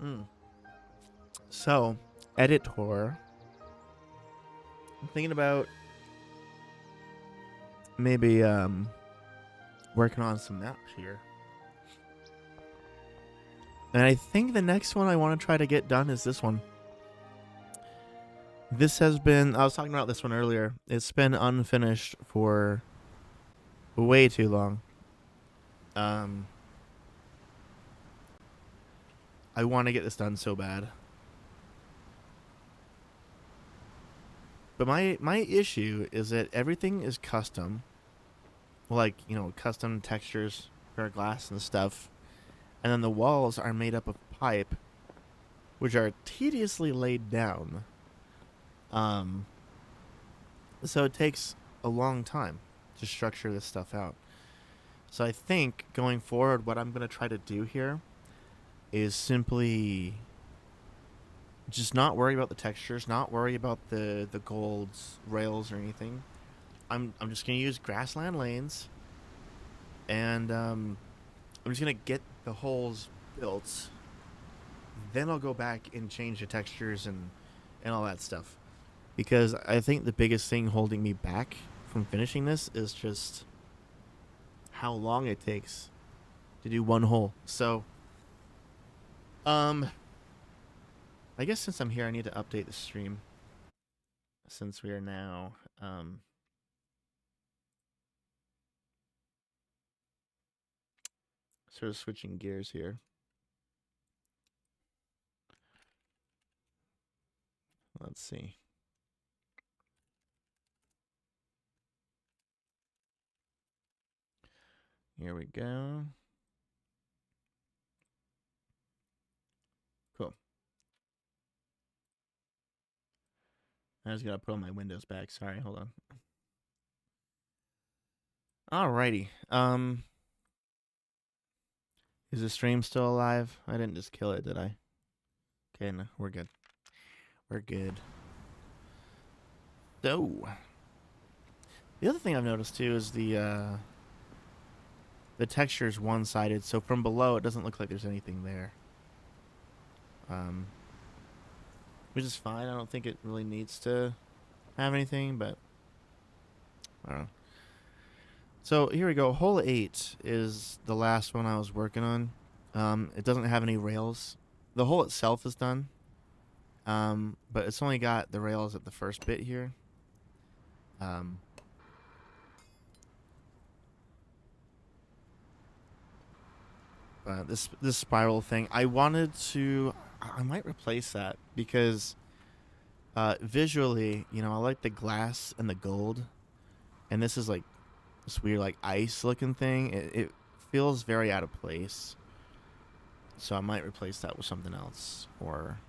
Mm. So, editor. I'm thinking about maybe working on some maps here. And I think the next one I want to try to get done is this one. This has been, I was talking about this one earlier. It's been unfinished for way too long. Um, I want to get this done so bad. But my issue is that everything is custom. Like, custom textures for glass and stuff. And then the walls are made up of pipe, which are tediously laid down. Um, so it takes a long time to structure this stuff out. So I think going forward, what I'm going to try to do here is simply just not worry about the textures, not worry about the golds, rails, or anything. I'm just going to use grassland lanes, and I'm just going to get the holes built. Then I'll go back and change the textures and all that stuff. Because I think the biggest thing holding me back from finishing this is just how long it takes to do one hole. So, I guess since I'm here, I need to update the stream. Since we are now, sort of switching gears here. Let's see. Here we go. Cool. I just gotta put all my windows back. Sorry, hold on. Alrighty. Is the stream still alive? I didn't just kill it, did I? Okay, no, we're good. We're good. So, the other thing I've noticed too is the texture is one-sided, so from below it doesn't look like there's anything there. Which is fine. I don't think it really needs to have anything, but I don't know. So here we go. Hole 8 is the last one I was working on. It doesn't have any rails. The hole itself is done, but it's only got the rails at the first bit here. But this spiral thing, I might replace that because visually, I like the glass and the gold, and this is like this weird like ice looking thing. It feels very out of place. So I might replace that with something else, or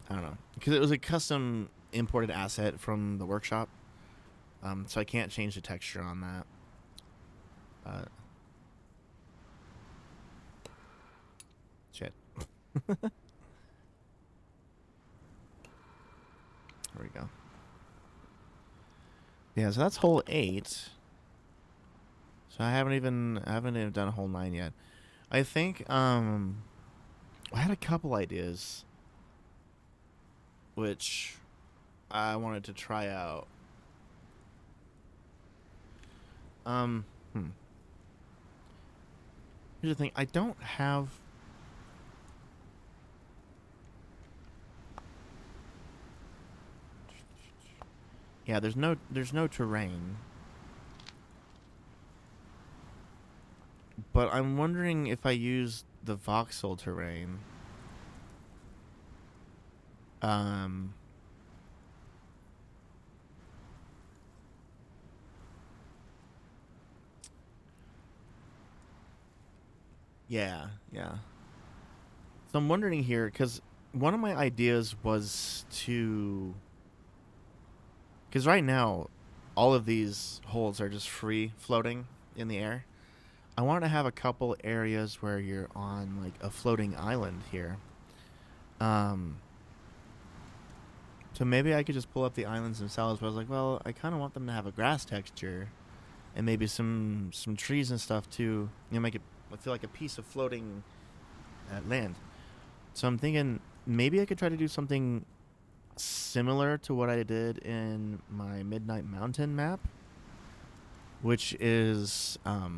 I don't know, because it was a custom imported asset from the workshop. So I can't change the texture on that. Shit. There we go. Yeah, so that's hole 8. So I haven't even done hole 9 yet. I think I had a couple ideas which I wanted to try out. Um, hmm. Here's the thing. I don't have. Yeah, there's no terrain. But I'm wondering if I use the voxel terrain. Um. Yeah, yeah. So I'm wondering here because one of my ideas was to. Because right now, all of these holes are just free floating in the air. I want to have a couple areas where you're on like a floating island here. Um, so maybe I could just pull up the islands themselves. But I was like, well, I kind of want them to have a grass texture, and maybe some trees and stuff too. Make it feel like a piece of floating land. So I'm thinking maybe I could try to do something similar to what I did in my Midnight Mountain map, which is I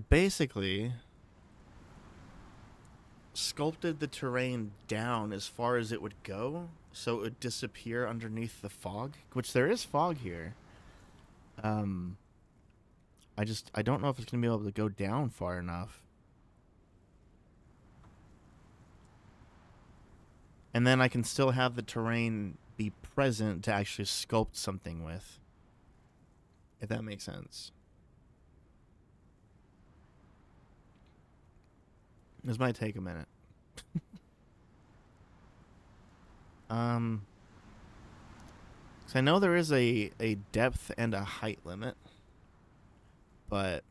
basically sculpted the terrain down as far as it would go so it would disappear underneath the fog, which there is fog here. Um I don't know if it's going to be able to go down far enough. And then I can still have the terrain be present to actually sculpt something with, if that makes sense. This might take a minute. Um, 'Cause I know there is a depth and a height limit, but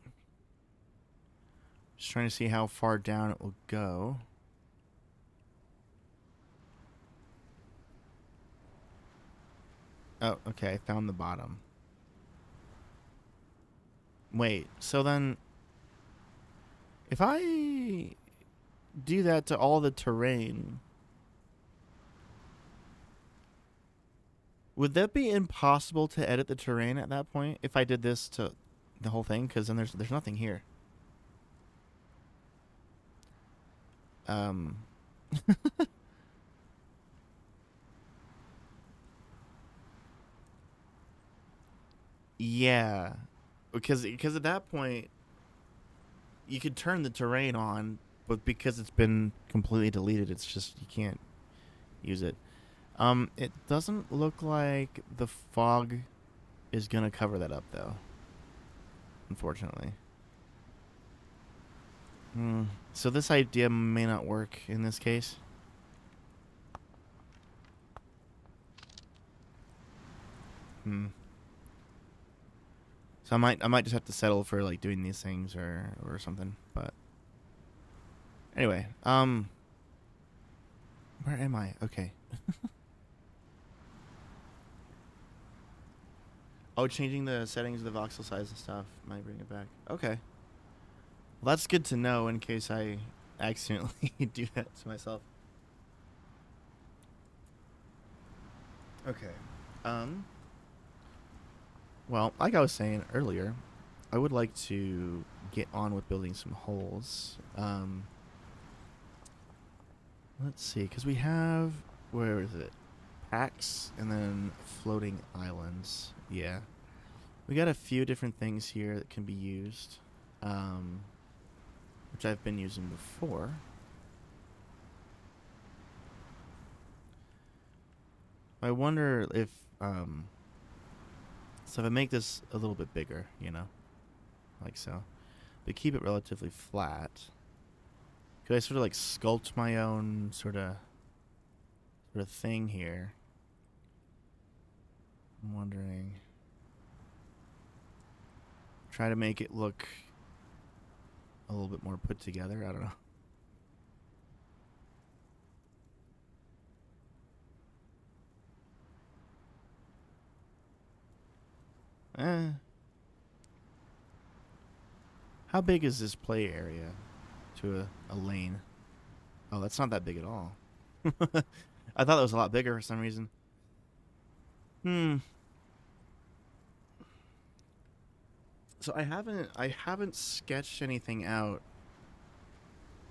just trying to see how far down it will go. Oh, okay, I found the bottom. Wait, so then if I do that to all the terrain, would that be impossible to edit the terrain at that point if I did this to the whole thing? Because then there's nothing here. Um, yeah, because at that point you could turn the terrain on, but because it's been completely deleted, it's just you can't use it. It doesn't look like the fog is gonna cover that up though, unfortunately. Hmm. So this idea may not work in this case. Hmm. So I might just have to settle for like doing these things or something. But anyway, where am I? Okay. Oh, changing the settings of the voxel size and stuff might bring it back. Okay. Well, that's good to know in case I accidentally do that to myself. Okay. Um. Well, like I was saying earlier, I would like to get on with building some holes. Let's see, because we have where is it? Packs and then floating islands. Yeah, we got a few different things here that can be used, um, which I've been using before. I wonder if so if I make this a little bit bigger, like so, but keep it relatively flat. Could I sort of like sculpt my own sort of thing here? I'm wondering. Try to make it look a little bit more put together. I don't know. Eh. How big is this play area to a lane? Oh, that's not that big at all. I thought it was a lot bigger for some reason. Hmm. So I haven't sketched anything out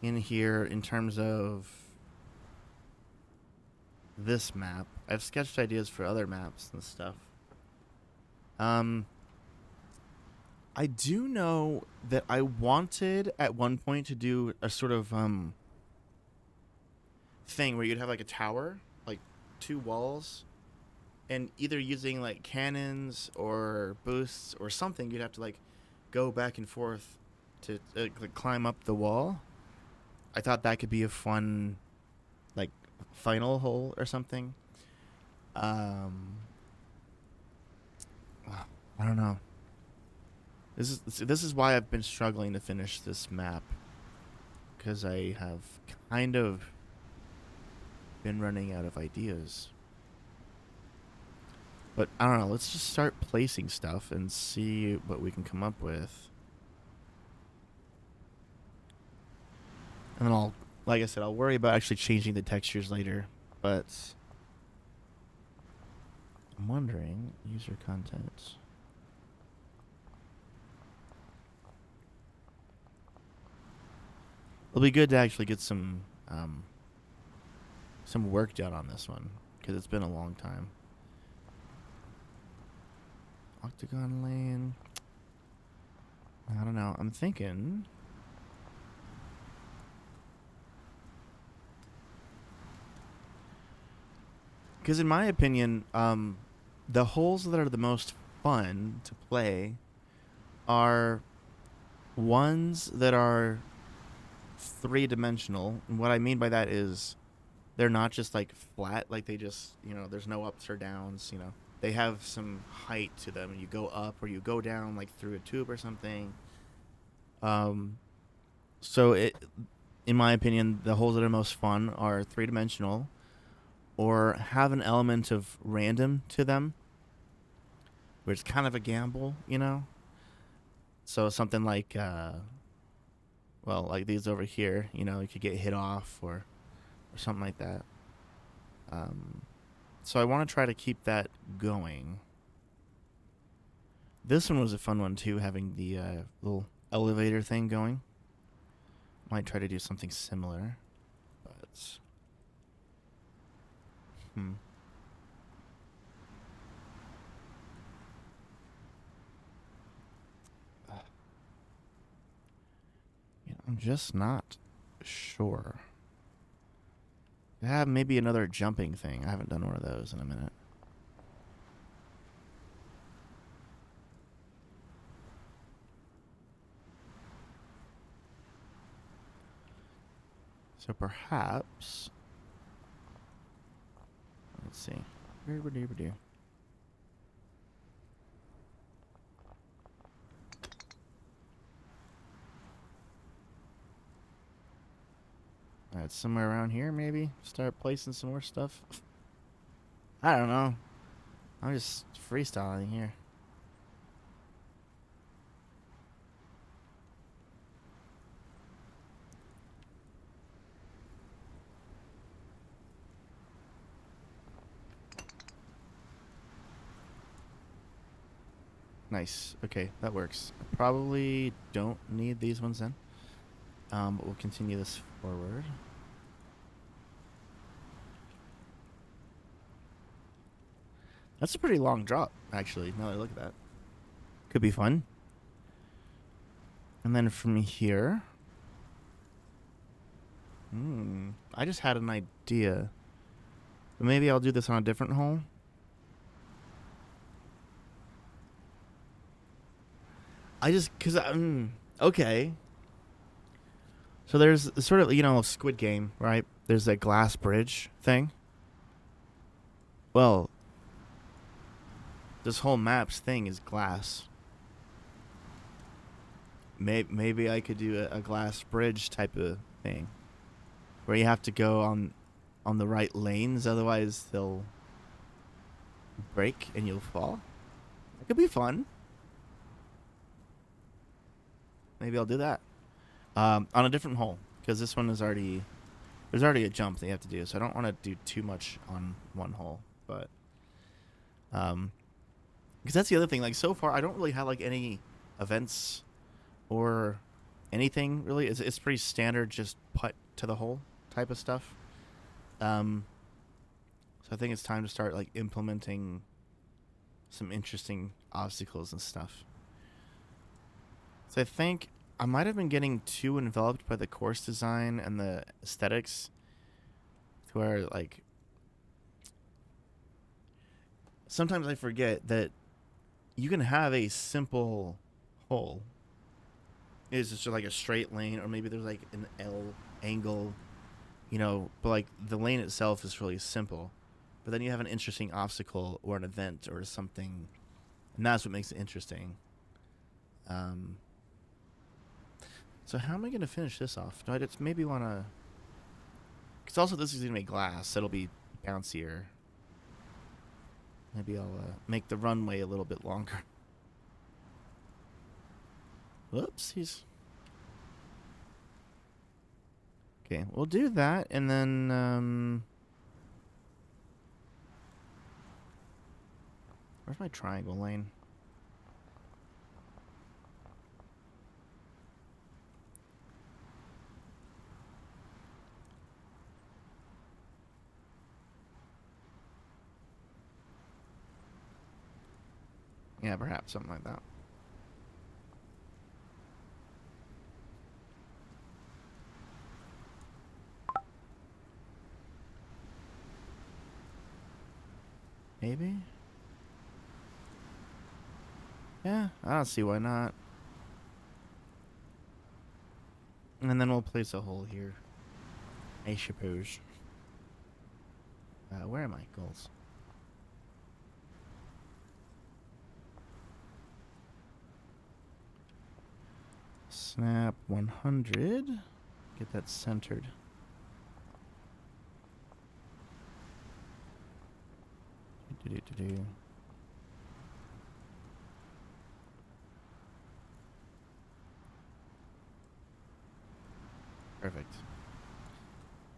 in here in terms of this map. I've sketched ideas for other maps and stuff. Um I do know that I wanted at one point to do a sort of thing where you'd have like a tower, like two walls, and either using like cannons or boosts or something, you'd have to like go back and forth to like climb up the wall. I thought that could be a fun like final hole or something. Um, I don't know. This is why I've been struggling to finish this map because I have kind of been running out of ideas. But I don't know. Let's just start placing stuff and see what we can come up with. And then I'll, like I said, I'll worry about actually changing the textures later. But I'm wondering, user content. It'll be good to actually get some work done on this one because it's been a long time. Octagon lane. I don't know. I'm thinking. Because in my opinion, the holes that are the most fun to play are ones that are three-dimensional. And what I mean by that is they're not just like flat, like they just, there's no ups or downs, They have some height to them. You go up or you go down like through a tube or something. So in my opinion, the holes that are most fun are three-dimensional or have an element of random to them, where it's kind of a gamble, So something like, like these over here, you could get hit off or something like that. So I want to try to keep that going. This one was a fun one too, having the little elevator thing going. Might try to do something similar, but I'm just not sure. Yeah, maybe another jumping thing. I haven't done one of those in a minute. So perhaps, let's see. Alright, somewhere around here, maybe? Start placing some more stuff? I don't know. I'm just freestyling here. Nice. Okay, that works. I probably don't need these ones then. But we'll continue this forward. That's a pretty long drop, actually, now that I look at that. Could be fun. And then from here... I just had an idea. But maybe I'll do this on a different hole. Okay. So there's sort of, Squid Game, right? There's that glass bridge thing. Well, this whole maps thing is glass. Maybe I could do a glass bridge type of thing, where you have to go on the right lanes, otherwise they'll break and you'll fall. It could be fun. Maybe I'll do that on a different hole, because this one is there's already a jump that you have to do, so I don't want to do too much on one hole. But because that's the other thing. Like, so far, I don't really have like any events or anything really. It's pretty standard, just putt to the hole type of stuff. So I think it's time to start like implementing some interesting obstacles and stuff. So I think I might have been getting too enveloped by the course design and the aesthetics, to where like sometimes I forget that you can have a simple hole. It's just like a straight lane, or maybe there's like an L angle, but like the lane itself is really simple. But then you have an interesting obstacle or an event or something, and that's what makes it interesting. So how am I going to finish this off? Do I just maybe want to... Because also this is going to be glass, so it'll be bouncier. Maybe I'll make the runway a little bit longer. Whoops, he's... Okay, we'll do that, and then, where's my triangle lane? Yeah, perhaps something like that. Maybe? Yeah, I don't see why not. And then we'll place a hole here. I suppose. Where are my goals? Snap 100. Get that centered. Do-do-do-do. Perfect.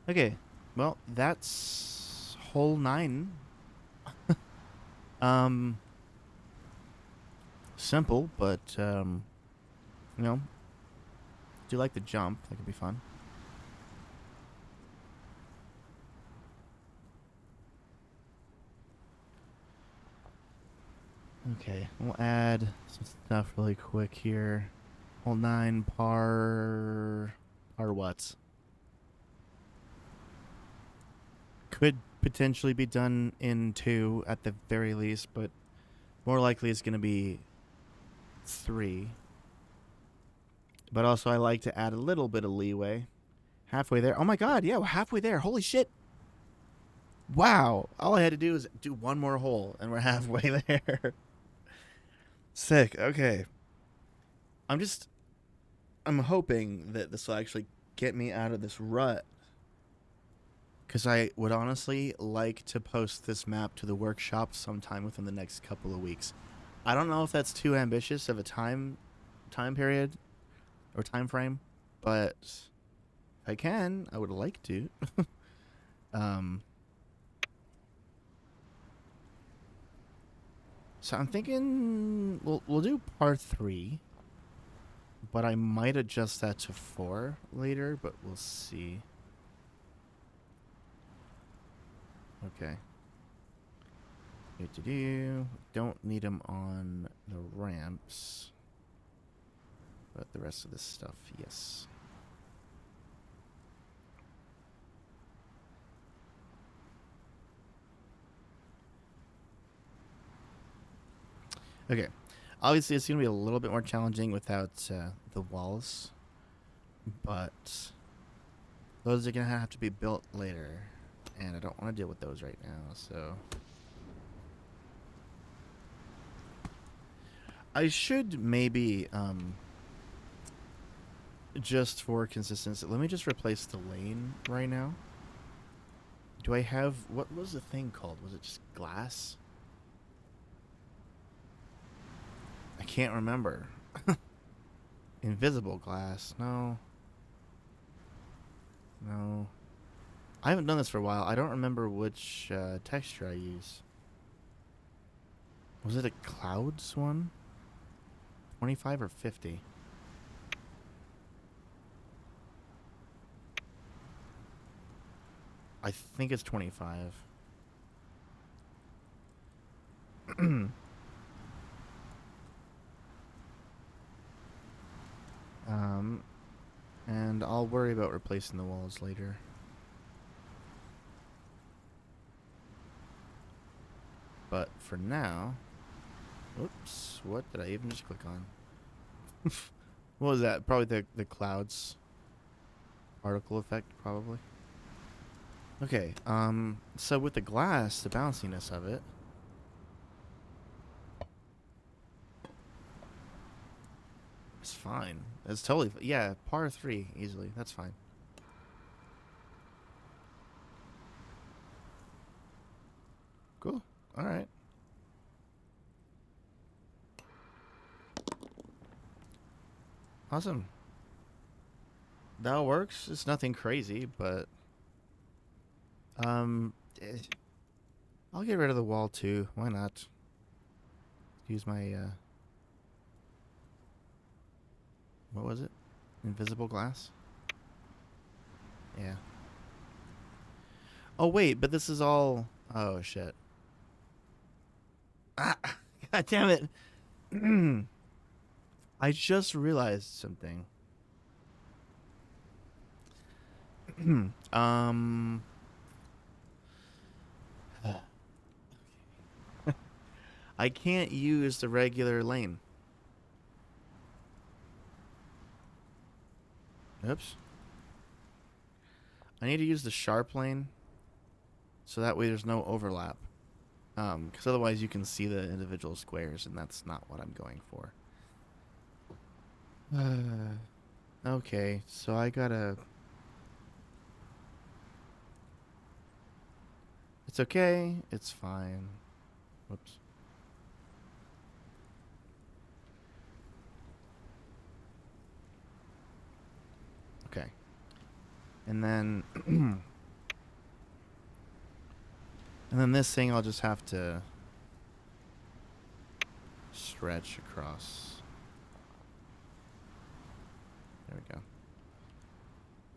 Okay, well, that's hole 9. Simple, but, you know, do like the jump. That could be fun. Okay, we'll add some stuff really quick here. Hole 9, par what? Could potentially be done in 2 at the very least, but more likely it's going to be 3. But also I like to add a little bit of leeway. Halfway there. Oh my god, yeah, we're halfway there. Holy shit. Wow. All I had to do is do one more hole, and we're halfway there. Sick. Okay. I'm hoping that this will actually get me out of this rut. Because I would honestly like to post this map to the workshop sometime within the next couple of weeks. I don't know if that's too ambitious of a time period or time frame, but if I can, I would like to. So I'm thinking we'll do par 3, but I might adjust that to 4 later, but we'll see. Okay. Don't need them on the ramps, but the rest of this stuff, yes. Okay. Obviously, it's going to be a little bit more challenging without the walls, but those are going to have to be built later, and I don't want to deal with those right now, so... I should maybe, just for consistency, let me just replace the lane right now. Do I have... What was the thing called? Was it just glass? I can't remember. Invisible glass. No. No. I haven't done this for a while. I don't remember which texture I use. Was it a clouds one? 25 or 50? I think it's 25. And I'll worry about replacing the walls later. But for now... Oops, what did I even just click on? What was that? Probably the clouds particle effect, probably. Okay, so with the glass, the bounciness of it... It's fine. It's totally... Yeah, par 3, easily. That's fine. Cool. Alright. Awesome. That works. It's nothing crazy, but um, I'll get rid of the wall too. Why not? Use my what was it? Invisible glass? Yeah. Oh wait, but this is all. Oh shit. Ah, God damn it. I just realized something. um I can't use the regular lane. Oops. I need to use the sharp lane so that way there's no overlap. Because otherwise you can see the individual squares, and that's not what I'm going for. Okay, so I gotta. It's okay. It's fine. Whoops. Okay. And then. And then this thing I'll just have to stretch across. There we go.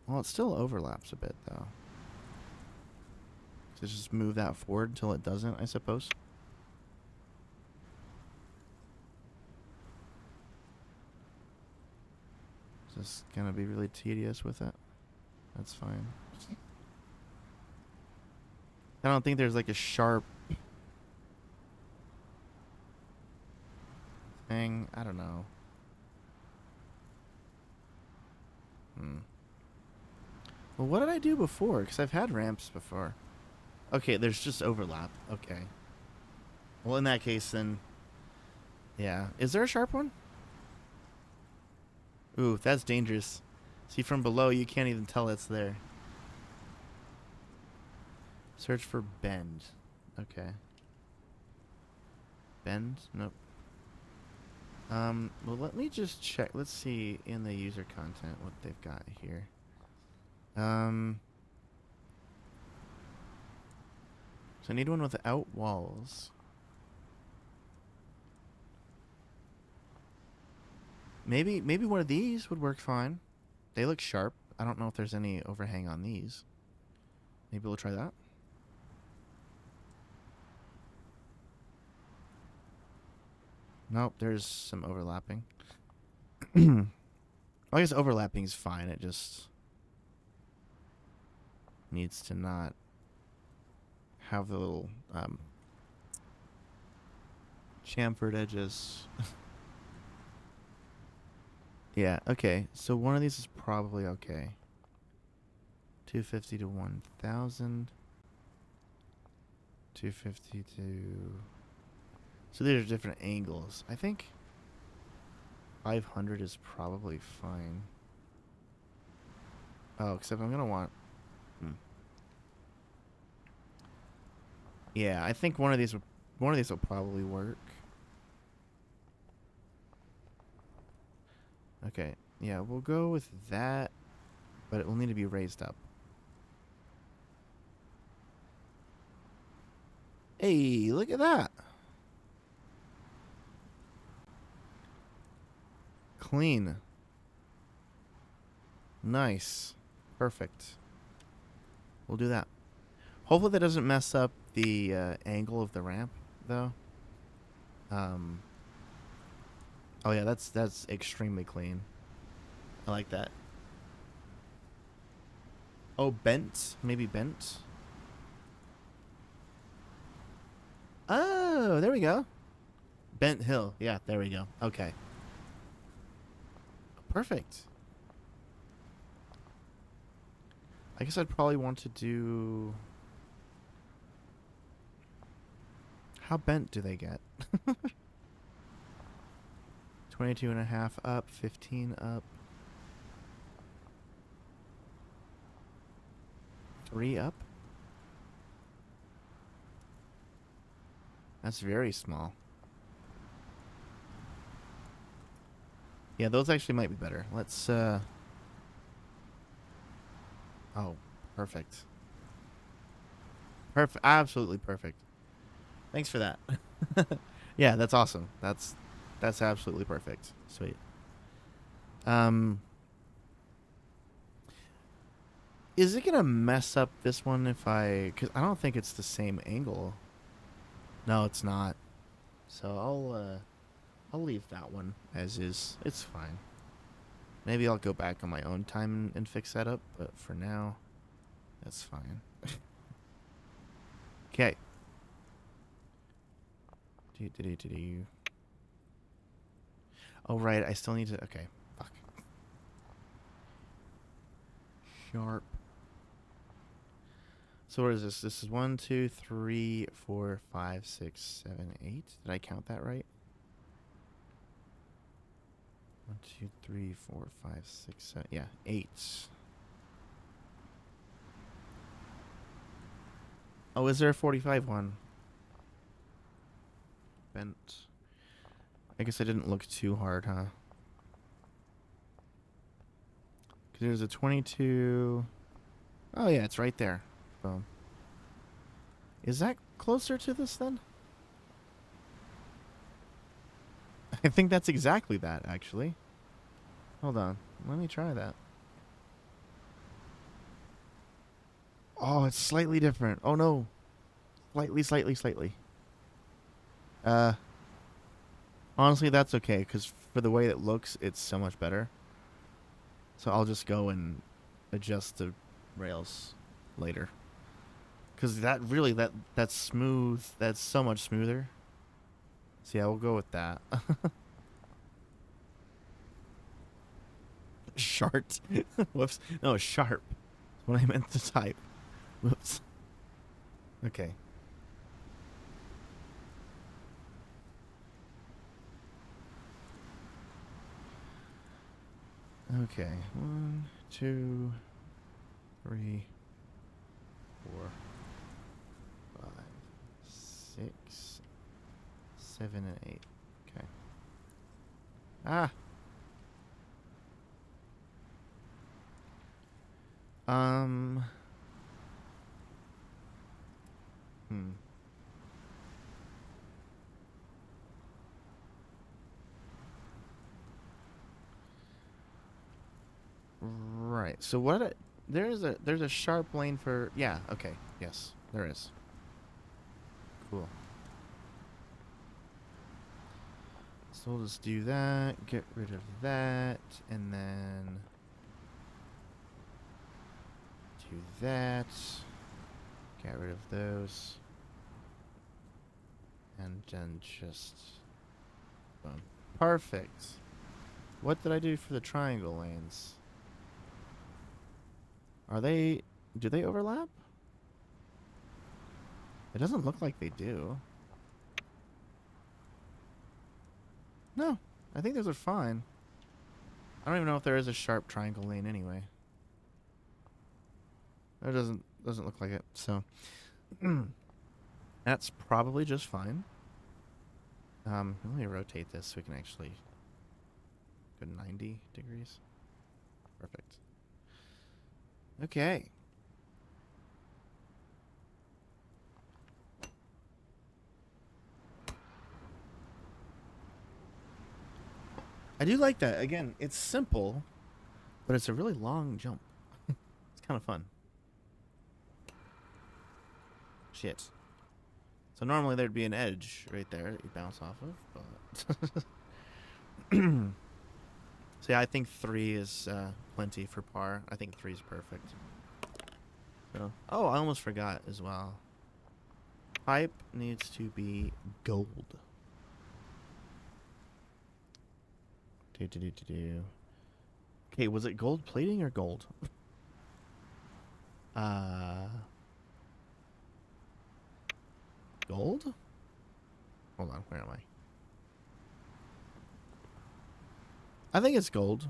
Well, it still overlaps a bit, though. So just move that forward until it doesn't, I suppose. Just gonna be really tedious with it. That's fine. I don't think there's like a sharp thing. I don't know. Well, what did I do before? Because I've had ramps before. Okay, there's just overlap. Okay. Well, in that case, then... Yeah. Is there a sharp one? Ooh, that's dangerous. See, from below, you can't even tell it's there. Search for bend. Okay. Bend? Nope. Well, let me just check. Let's see in the user content what they've got here. So I need one without walls. Maybe one of these would work fine. They look sharp. I don't know if there's any overhang on these. Maybe we'll try that. Nope, there's some overlapping. I guess overlapping is fine. It just needs to not have the little chamfered edges. Yeah, okay. So one of these is probably okay. 250 to 1,000. 250 to... So these are different angles. I think 500 is probably fine. Oh, except I'm gonna want... Yeah, I think one of these will probably work. Okay, yeah, we'll go with that, but it will need to be raised up. Hey, look at that. Clean. Nice. Perfect. We'll do that. Hopefully that doesn't mess up the angle of the ramp, though. Oh yeah, that's extremely clean. I like that. Oh, bent? Maybe bent? Oh, there we go. Bent hill. Yeah, there we go. Okay. Perfect. I guess I'd probably want to do... How bent do they get? 22.5 up, 15 up. 3 up? That's very small. Yeah, those actually might be better. Let's Oh, perfect. Perfect. Absolutely perfect. Thanks for that. Yeah, that's awesome. That's absolutely perfect. Sweet. Um, is it gonna mess up this one if I? Cause I don't think it's the same angle. No, it's not. So I'll leave that one as is. It's fine. Maybe I'll go back on my own time and fix that up. But for now, that's fine. Okay. Oh right, I still need to. Okay. Fuck. Sharp. So what is this? This is 1, 2, 3, 4, 5, 6, 7, 8. Did I count that right? 1, 2, 3, 4, 5, 6, 7. Yeah, 8. Oh, is there a 45 one? Bent. I guess I didn't look too hard, huh? Because there's a 22. Oh, yeah, it's right there. Boom. Is that closer to this then? I think that's exactly that, actually. Hold on. Let me try that. Oh, it's slightly different. Oh, no. Slightly. Uh, Honestly, that's okay, because for the way it looks, it's so much better. So I'll just go and adjust the rails later. Because that's smooth. That's so much smoother. So yeah, we'll go with that. Shart. Whoops. No, sharp. That's what I meant to type. Whoops. Okay. Okay. 1, 2, 3, 4, 5, 6, 7, and 8. Okay. Ah. Um. Hmm. Right. So there's a sharp lane for, yeah, okay. Yes, there is. Cool. So we'll just do that, get rid of that, and then do that. Get rid of those. And then just boom. Perfect. What did I do for the triangle lanes? Do they overlap? It doesn't look like they do. No, I think those are fine. I don't even know if there is a sharp triangle lane anyway. It doesn't look like it. So that's probably just fine. Let me rotate this so we can actually go 90 degrees. Perfect. Okay. I do like that. Again, it's simple, but it's a really long jump. It's kind of fun. Shit. So normally there'd be an edge right there that you bounce off of, but so yeah, I think 3 is plenty for par. I think 3 is perfect. So, oh, I almost forgot as well. Pipe needs to be gold. Okay, was it gold plating or gold? Gold? Hold on, where am I? I think it's gold.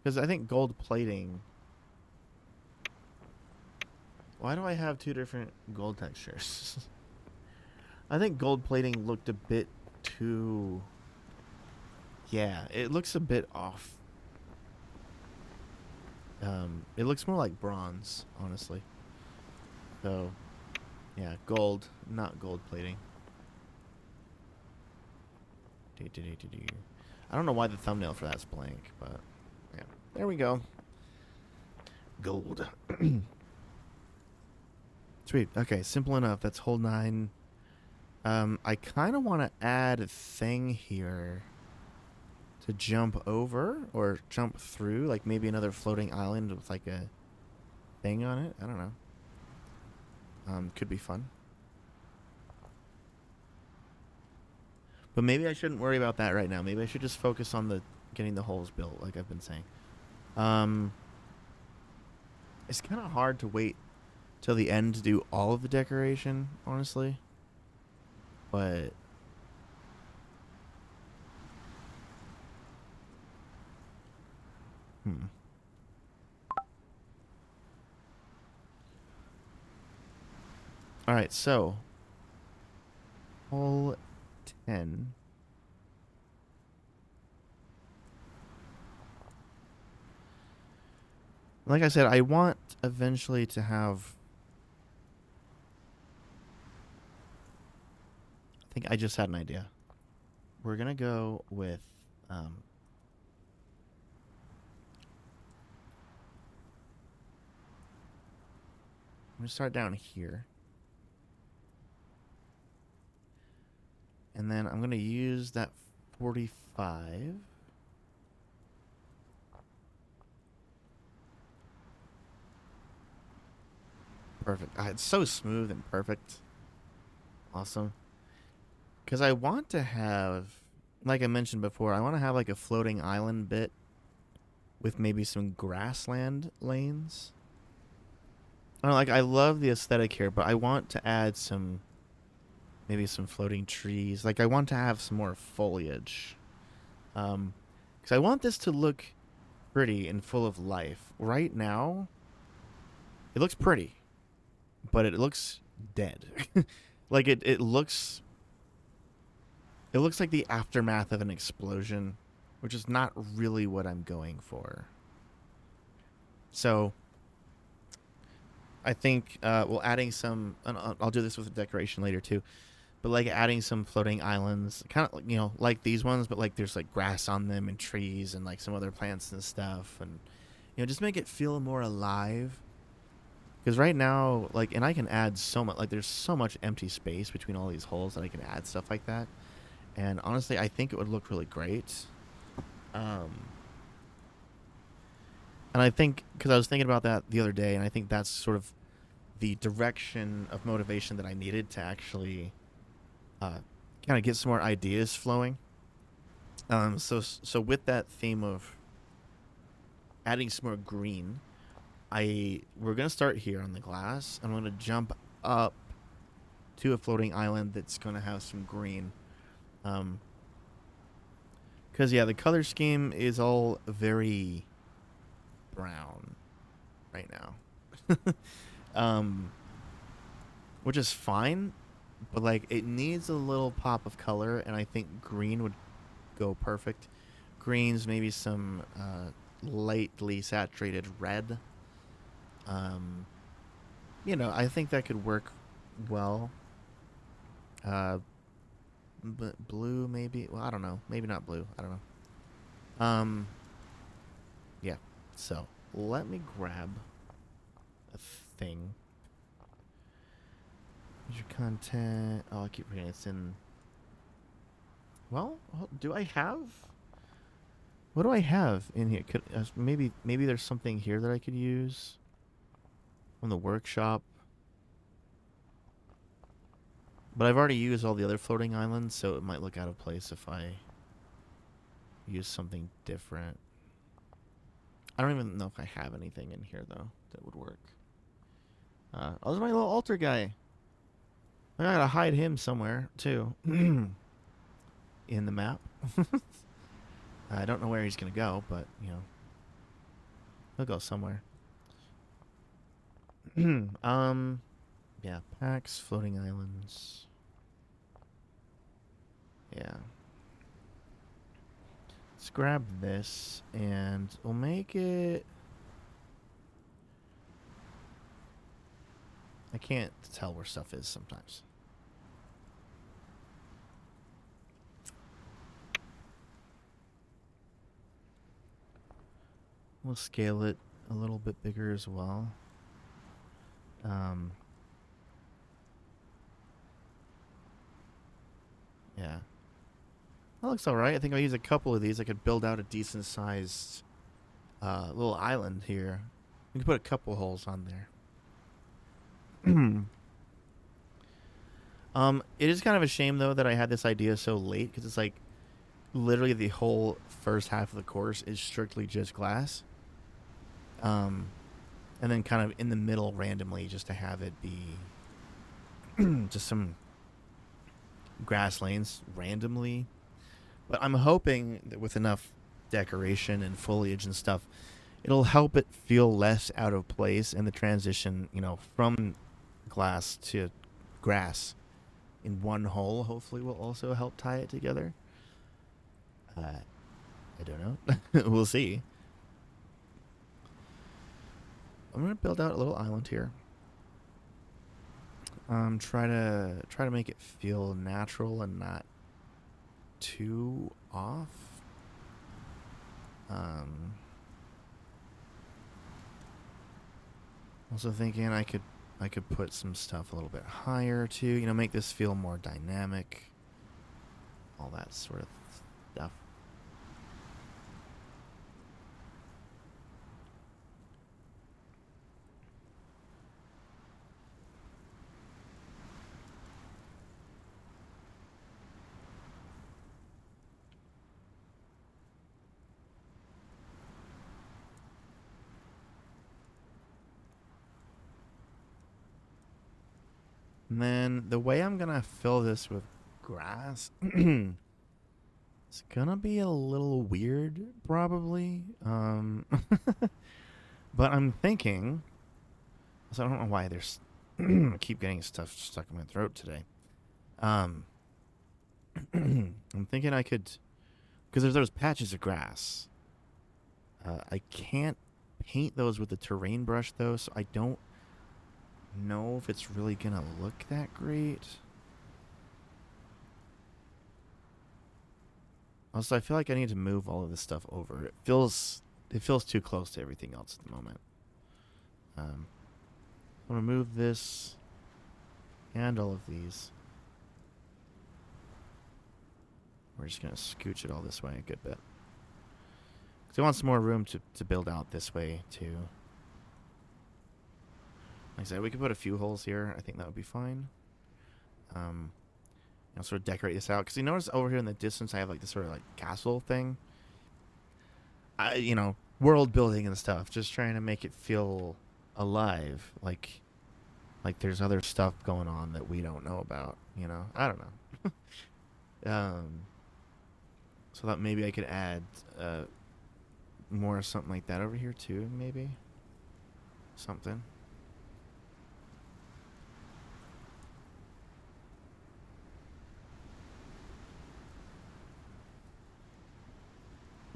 Because I think gold plating... Why do I have 2 different gold textures? I think gold plating looked a bit too... Yeah, it looks a bit off. It looks more like bronze, honestly. So, yeah, gold, not gold plating. I don't know why the thumbnail for that's blank, but yeah, there we go. Gold. Sweet. Okay, simple enough. That's hole 9. I kind of want to add a thing here to jump over or jump through, like maybe another floating island with like a thing on it. I don't know. Could be fun. But maybe I shouldn't worry about that right now. Maybe I should just focus on the getting the holes built, like I've been saying. Um, it's kind of hard to wait till the end to do all of the decoration, honestly. But hmm. All right, so hole 10. Like I said, I want eventually to have. I think I just had an idea. We're gonna go with. I'm gonna start down here, and then I'm gonna use that 45. Perfect. It's so smooth and perfect. Awesome. Because I want to have, like I mentioned before, I want to have like a floating island bit with maybe some grassland lanes. I don't know, like I love the aesthetic here, but I want to add some, maybe some floating trees. Like I want to have some more foliage. Because I want this to look pretty and full of life. Right now, it looks pretty, but it looks dead. Like it looks like the aftermath of an explosion, which is not really what I'm going for. So I think well, adding some, and I'll do this with the decoration later too, but like adding some floating islands, kind of like these ones, but like there's like grass on them and trees and like some other plants and stuff, and just make it feel more alive. Because right now, like, and I can add so much, like, there's so much empty space between all these holes that I can add stuff like that. And honestly, I think it would look really great. Um, and I think, because I was thinking about that the other day, and I think that's sort of the direction of motivation that I needed to actually kind of get some more ideas flowing. So with that theme of adding some more green, we're gonna start here on the glass. I'm gonna jump up to a floating island that's gonna have some green. Because yeah, the color scheme is all very brown right now. um, which is fine, but like it needs a little pop of color, and I think green would go perfect. Greens, maybe some lightly saturated red. Um, I think that could work well. Uh, but blue maybe. Well, I don't know. Maybe not blue. I don't know. Yeah. So let me grab a thing. Your content. Oh, I keep forgetting it's in. Well, do I have? What do I have in here? Maybe there's something here that I could use from the workshop. But I've already used all the other floating islands, so it might look out of place if I use something different. I don't even know if I have anything in here though that would work. Oh, there's my little altar guy. I gotta hide him somewhere too. In the map. I don't know where he's gonna go, but he'll go somewhere. Yeah, packs, floating islands. Yeah. Let's grab this and we'll make it. I can't tell where stuff is sometimes. We'll scale it a little bit bigger as well. Um, yeah. That looks alright. I think if I use a couple of these, I could build out a decent sized little island here. We can put a couple holes on there. It is kind of a shame though that I had this idea so late because it's like literally the whole first half of the course is strictly just glass. Um, and then kind of in the middle randomly just to have it be just some grass lanes randomly. But I'm hoping that with enough decoration and foliage and stuff, it'll help it feel less out of place and the transition, from glass to grass in one hole hopefully will also help tie it together. I don't know. We'll see. I'm gonna build out a little island here. Try to make it feel natural and not too off. Also thinking I could put some stuff a little bit higher too. Make this feel more dynamic. All that sort of stuff. And then the way I'm gonna fill this with grass, it's gonna be a little weird, probably. But I'm thinking, so I don't know why there's I keep getting stuff stuck in my throat today. Um, I'm thinking I could, because there's those patches of grass. I can't paint those with the terrain brush though, so I don't know if it's really gonna look that great. Also, I feel like I need to move all of this stuff over. It feels too close to everything else at the moment. I'm gonna move this and all of these. We're just gonna scooch it all this way a good bit. Because I want some more room to build out this way too. Like I said, we could put a few holes here. I think that would be fine. I'll sort of decorate this out because you notice over here in the distance I have like this sort of like castle thing. World building and stuff, just trying to make it feel alive, like there's other stuff going on that we don't know about. I don't know. So that maybe I could add more something like that over here too, maybe something.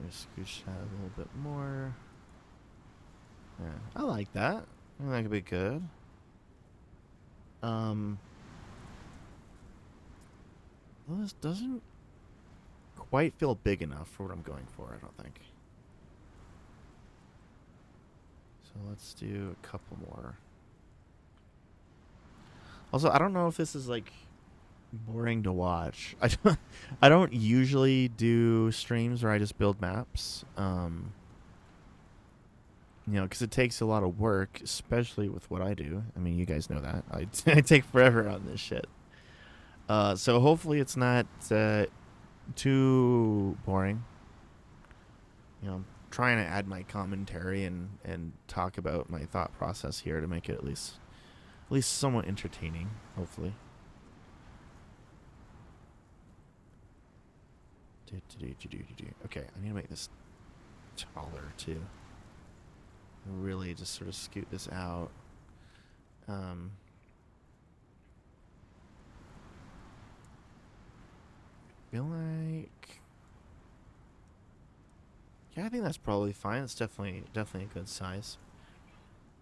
Scooch that a little bit more. Yeah, I like that. I think that could be good. Well, this doesn't quite feel big enough for what I'm going for, I don't think. So let's do a couple more. Also, I don't know if this is like boring to watch. I don't usually do streams where I just build maps. Because it takes a lot of work, especially with what I do. I mean, you guys know that. I take forever on this shit. So hopefully it's not too boring. I'm trying to add my commentary and talk about my thought process here to make it at least somewhat entertaining, hopefully. Okay, I need to make this taller too. Really just sort of scoot this out. Feel like, yeah, I think that's probably fine. It's definitely a good size.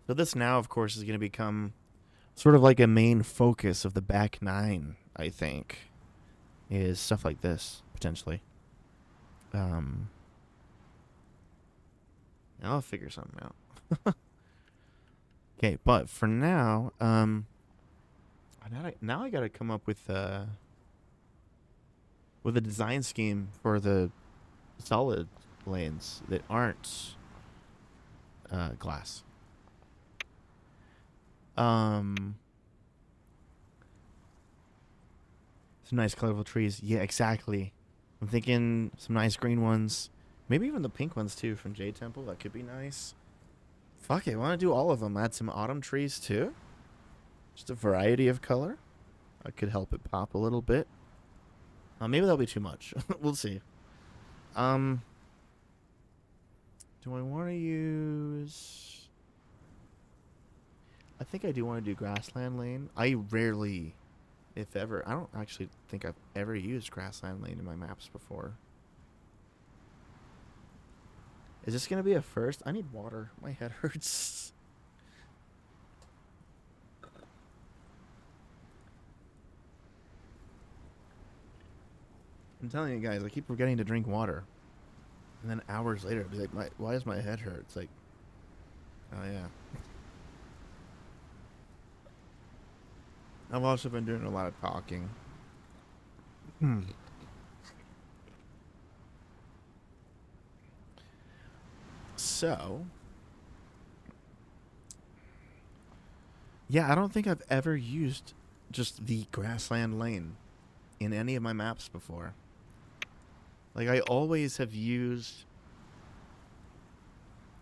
So this now, of course, is going to become sort of like a main focus of the back nine, I think, is stuff like this potentially. Um, I'll figure something out. Okay, but for now, now I gotta come up with a design scheme for the solid lanes that aren't glass. Um, some nice colorful trees. Yeah, exactly. I'm thinking some nice green ones. Maybe even the pink ones too from Jade Temple. That could be nice. Fuck it, I want to do all of them. Add some autumn trees too. Just a variety of color. That could help it pop a little bit. Maybe that'll be too much. We'll see. Um, do I want to use? I think I do want to do Grassland Lane. I rarely, if ever, I don't actually think I've ever used Grassland Lane in my maps before. Is this gonna be a first? I need water. My head hurts. I'm telling you guys, I keep forgetting to drink water, and then hours later, I'll be like, why does my head hurt? It's like, oh yeah. I've also been doing a lot of talking. Hmm. So, yeah, I don't think I've ever used just the Grassland Lane in any of my maps before. Like, I always have used.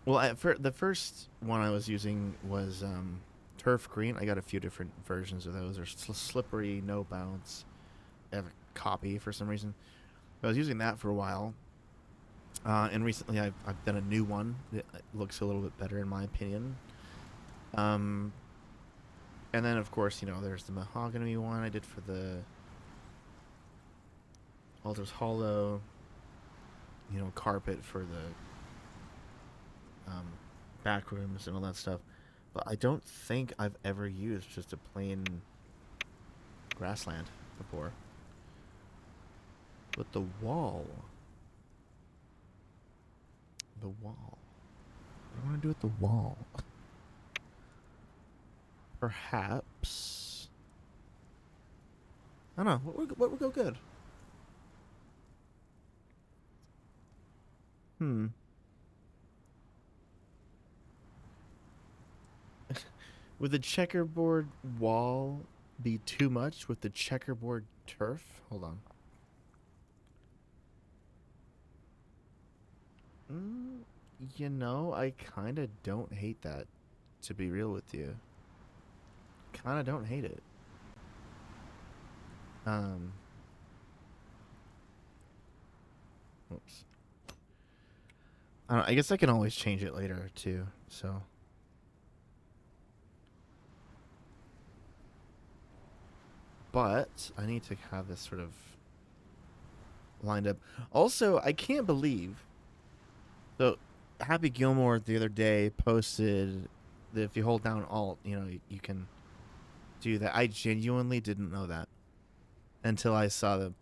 Well, the first one I was using was Turf Green. I got a few different versions of those. There's Slippery, No Bounce. I have a copy for some reason. I was using that for a while. And recently I've done a new one that looks a little bit better in my opinion. Um, and then, of course, there's the mahogany one I did for the Altar's Hollow. Carpet for the um, back rooms and all that stuff. But I don't think I've ever used just a plain grassland before. But the wall. The wall. What do I want to do with the wall? Perhaps. I don't know. What would go good? Hmm. Would the checkerboard wall be too much with the checkerboard turf? Hold on. Mm, I kind of don't hate that, to be real with you. Kind of don't hate it. Um, oops. I guess I can always change it later, too, so. But I need to have this sort of lined up. Also, I can't believe. So, Happy Gilmore the other day posted that if you hold down Alt, you can do that. I genuinely didn't know that until I saw the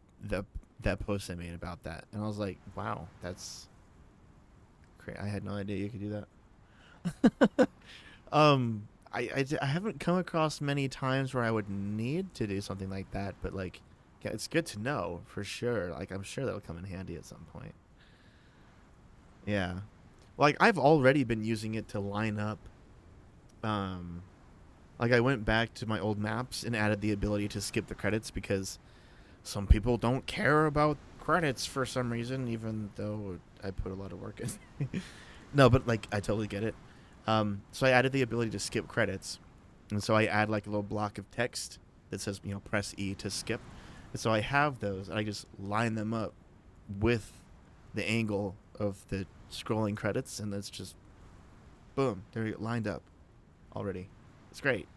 that post I made about that, and I was like, "Wow, that's great! I had no idea you could do that." I haven't come across many times where I would need to do something like that, but like, yeah, it's good to know for sure. Like, I'm sure that'll come in handy at some point. Yeah, like I've already been using it to line up. Um, like I went back to my old maps and added the ability to skip the credits because some people don't care about credits for some reason, even though I put a lot of work in. No, but like I totally get it. So I added the ability to skip credits, and so I add like a little block of text that says, press E to skip. And so I have those, and I just line them up with the angle of the scrolling credits, and that's just boom, they're lined up already. It's great.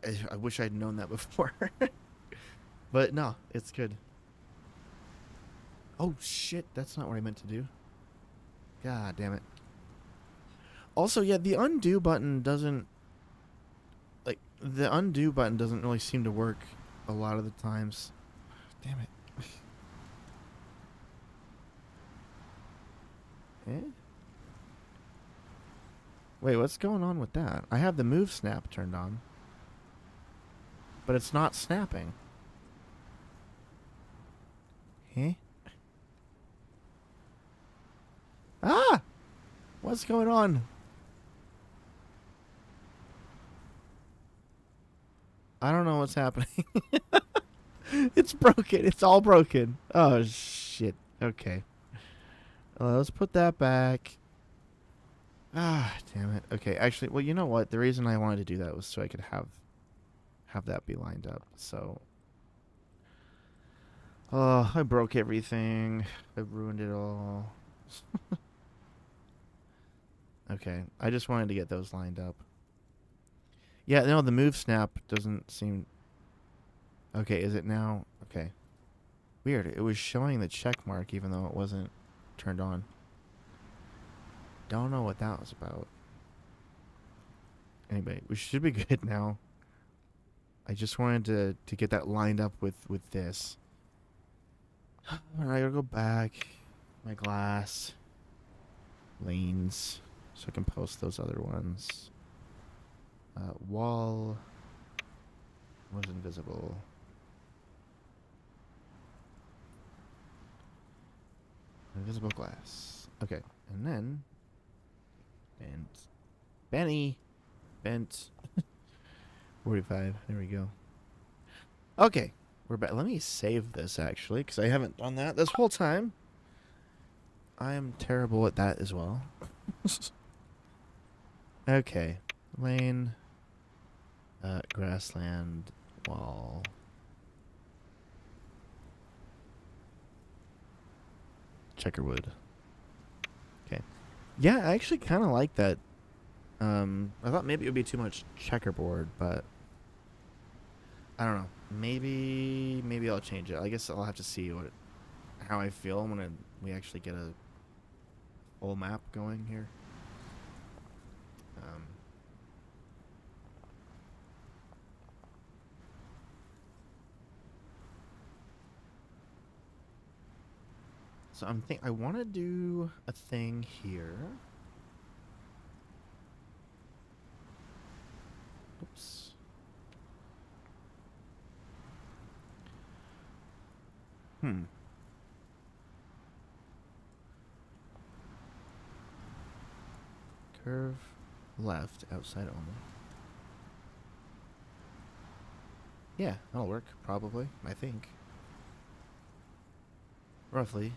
I wish I'd known that before, but no, it's good. Oh shit, that's not what I meant to do. God damn it. Also, yeah, the undo button doesn't like The undo button doesn't really seem to work a lot of the times. Damn it. Eh? Wait, what's going on with that? I have the move snap turned on, but it's not snapping. Eh? Ah! What's going on? I don't know what's happening. It's broken. It's all broken. Oh, shit. Okay. Let's put that back. Ah, damn it. Okay, actually, well, you know what? The reason I wanted to do that was so I could have that be lined up. So, oh, I broke everything. I ruined it all. Okay, I just wanted to get those lined up. Yeah, no, the move snap doesn't seem. Okay, is it now? Okay. Weird. It was showing the check mark even though it wasn't turned on. Don't know what that was about. Anyway, we should be good now. I just wanted to get that lined up with this. Alright, I'll go back. My glass. Lanes. So I can post those other ones. Wall was invisible. Invisible glass. Okay, and then bent. Benny. Bent. 45. There we go. Okay, we're back. Let me save this actually, because I haven't done that this whole time. I am terrible at that as well. Okay, lane. Grassland. Wall. Checkerwood. Okay. Yeah, I actually kind of like that. I thought maybe it would be too much checkerboard, but I don't know. Maybe I'll change it. I guess I'll have to see how I feel when we actually get a full map going here. Um, so I want to do a thing here. Oops. Curve left outside only. Yeah, that'll work probably. I think. Roughly.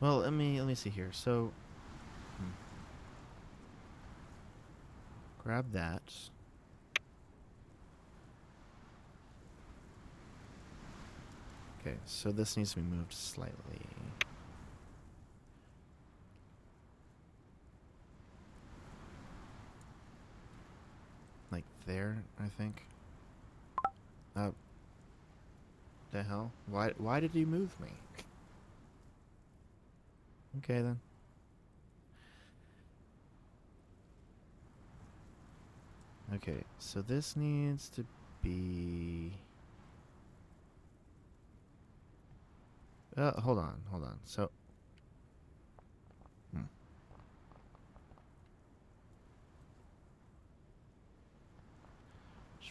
Well, let me see here. So, grab that. Okay, so this needs to be moved slightly. Like there, I think. The hell? Why did you move me? Okay then. Okay, so this needs to be... hold on. So...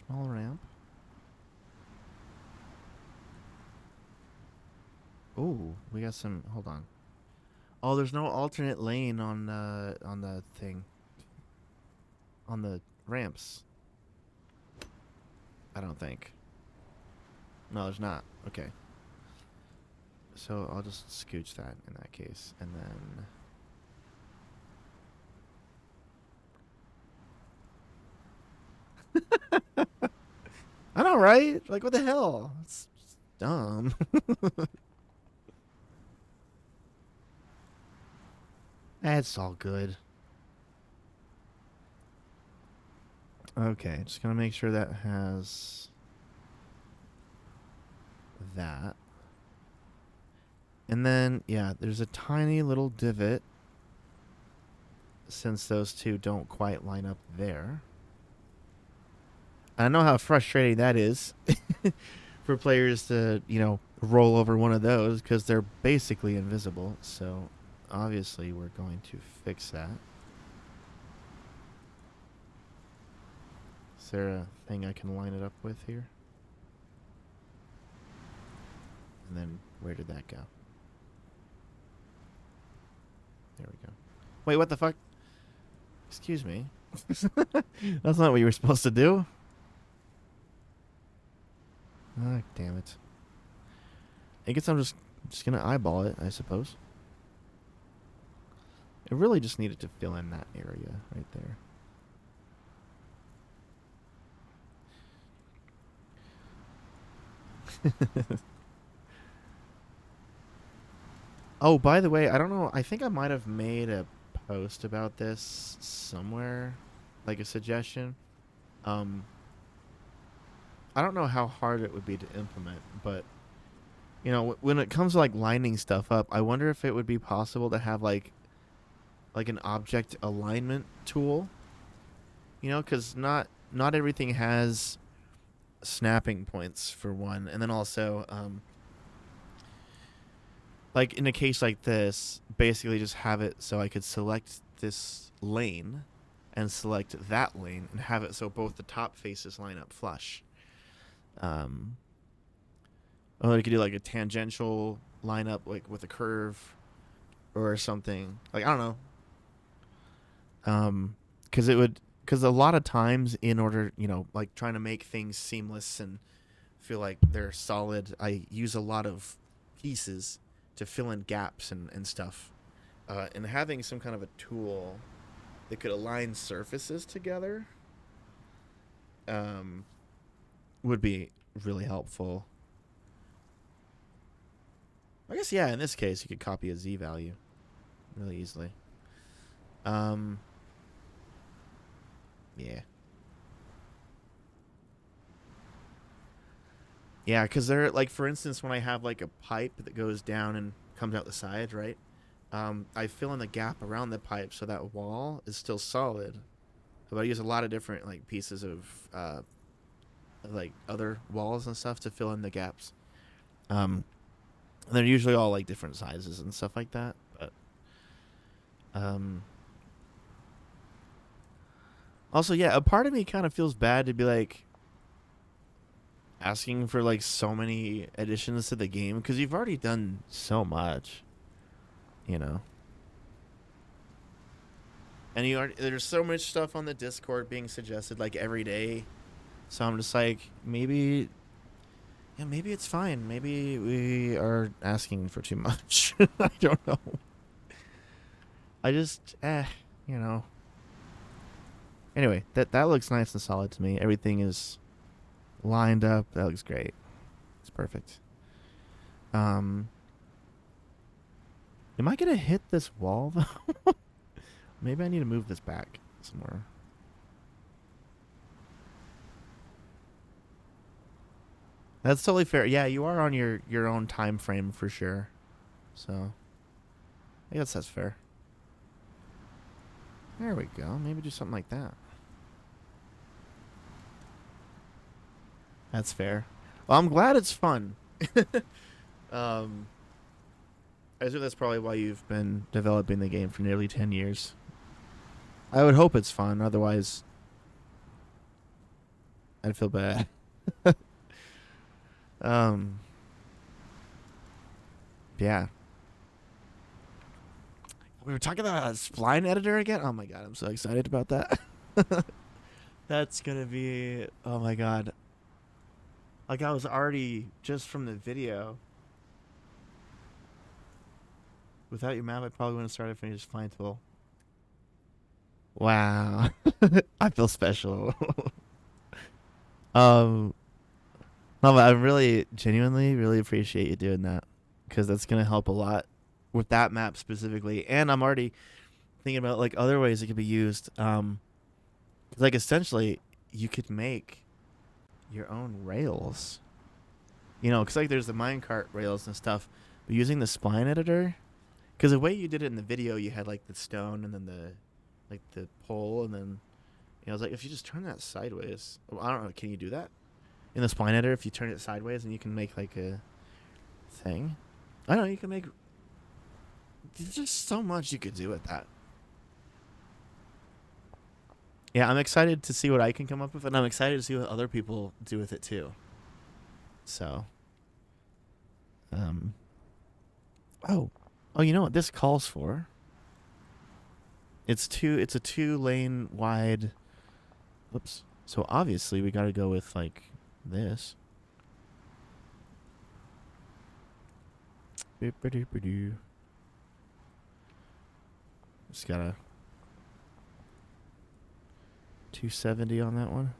Small ramp. Oh, we got some... Hold on. Oh, there's no alternate lane on the thing. On the ramps. I don't think. No, there's not. Okay. So I'll just scooch that in that case. And then... I know, right? Like, what the hell? It's dumb. That's all good. Okay, just gonna make sure that has that. And then, yeah, there's a tiny little divot since those two don't quite line up there. I know how frustrating that is for players to, roll over one of those because they're basically invisible. So obviously we're going to fix that. Is there a thing I can line it up with here? And then where did that go? There we go. Wait, what the fuck? Excuse me. That's not what you were supposed to do. Ah, damn it. I guess I'm just gonna eyeball it, I suppose. It really just needed to fill in that area right there. Oh, by the way, I don't know. I think I might have made a post about this somewhere, like a suggestion. Um, I don't know how hard it would be to implement, but when it comes to like lining stuff up, I wonder if it would be possible to have like an object alignment tool. Because not everything has snapping points for one, and then also like in a case like this, basically just have it so I could select this lane and select that lane and have it so both the top faces line up flush. Or you could do like a tangential lineup, like with a curve or something. Like I don't know. Because a lot of times, in order, like trying to make things seamless and feel like they're solid, I use a lot of pieces to fill in gaps and stuff. And having some kind of a tool that could align surfaces together um, would be really helpful. I guess, yeah, in this case, you could copy a Z value really easily. Yeah. Yeah, because they're, like, for instance, when I have, like, a pipe that goes down and comes out the side, right? I fill in the gap around the pipe so that wall is still solid. But I use a lot of different, like, pieces of like, other walls and stuff to fill in the gaps. And they're usually all, like, different sizes and stuff like that. But, um... also, yeah, a part of me kind of feels bad to be, like, asking for, like, so many additions to the game because you've already done so much, you know. And there's so much stuff on the Discord being suggested like every day, so I'm just like, maybe, yeah, maybe it's fine. Maybe we are asking for too much. I don't know. I just, you know. Anyway, that looks nice and solid to me. Everything is lined up. That looks great. It's perfect. Am I gonna hit this wall though? Maybe I need to move this back somewhere. That's totally fair. Yeah, you are on your own time frame for sure. So I guess that's fair. There we go. Maybe do something like that. That's fair. Well, I'm glad it's fun. um, I assume that's probably why you've been developing the game for nearly 10 years. I would hope it's fun. Otherwise, I'd feel bad. um, yeah. We were talking about a spline editor again. Oh my god, I'm so excited about that. That's gonna be. Oh my god. Like I was already just from the video. Without your map, I probably wouldn't have started if I just spline tool. Wow. I feel special. um, no, but I really, genuinely, really appreciate you doing that because that's gonna help a lot with that map specifically. And I'm already thinking about like other ways it could be used. Like essentially, you could make your own rails. Because like there's the minecart rails and stuff, but using the spline editor, because the way you did it in the video, you had like the stone and then the like the pole and then I was like, if you just turn that sideways, well, I don't know, can you do that in the spline editor? If you turn it sideways, and you can make like a thing. I don't know. You can make. There's just so much you could do with that. Yeah, I'm excited to see what I can come up with, and I'm excited to see what other people do with it too. So, um, oh, oh, you know what this calls for? It's a 2 lane wide. Whoops. So obviously we got to go with like this. Just got a 270 on that one.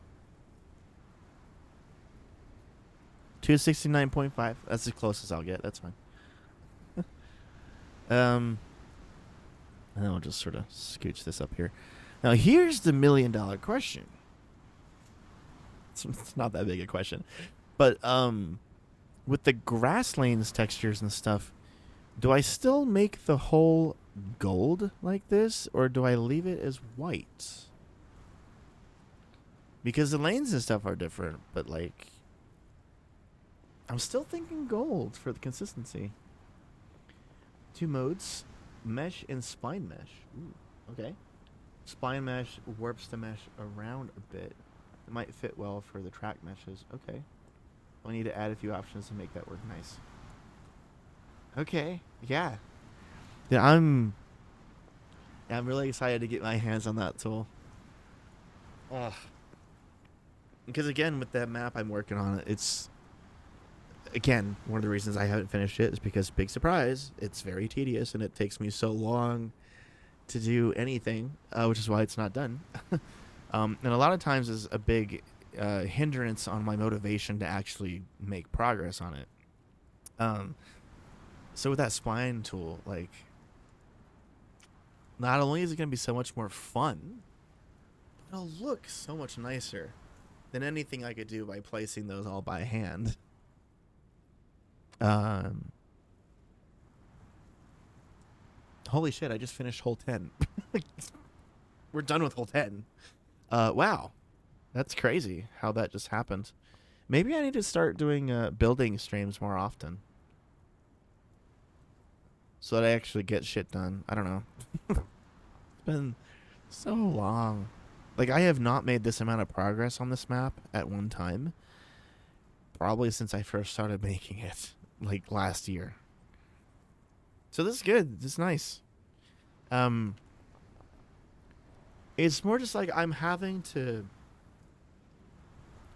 269.5. That's as close as I'll get. That's fine. And then we'll just sort of scooch this up here. Now here's the $1 million question. It's not that big a question, but with the grass lanes textures and stuff, do I still make the whole gold like this, or do I leave it as white? Because the lanes and stuff are different, but like, I'm still thinking gold for the consistency. 2 modes, mesh and spline mesh. Ooh, okay. Spline mesh warps the mesh around a bit. It might fit well for the track meshes. Okay. I'll need to add a few options to make that work nice. Okay. Yeah. Yeah, I'm really excited to get my hands on that tool. Ugh. Because again, with that map I'm working on, it's again one of the reasons I haven't finished it is because, big surprise, it's very tedious and it takes me so long to do anything, which is why it's not done. And a lot of times is a big hindrance on my motivation to actually make progress on it. So with that spline tool, like, not only is it going to be so much more fun, but it'll look so much nicer than anything I could do by placing those all by hand. Holy shit, I just finished hole 10. We're done with hole 10. Wow. That's crazy how that just happened. Maybe I need to start doing building streams more often, so that I actually get shit done. I don't know. It's been so long. Like, I have not made this amount of progress on this map at one time, probably since I first started making it, like, last year. So this is good. This is nice. It's more just like I'm having to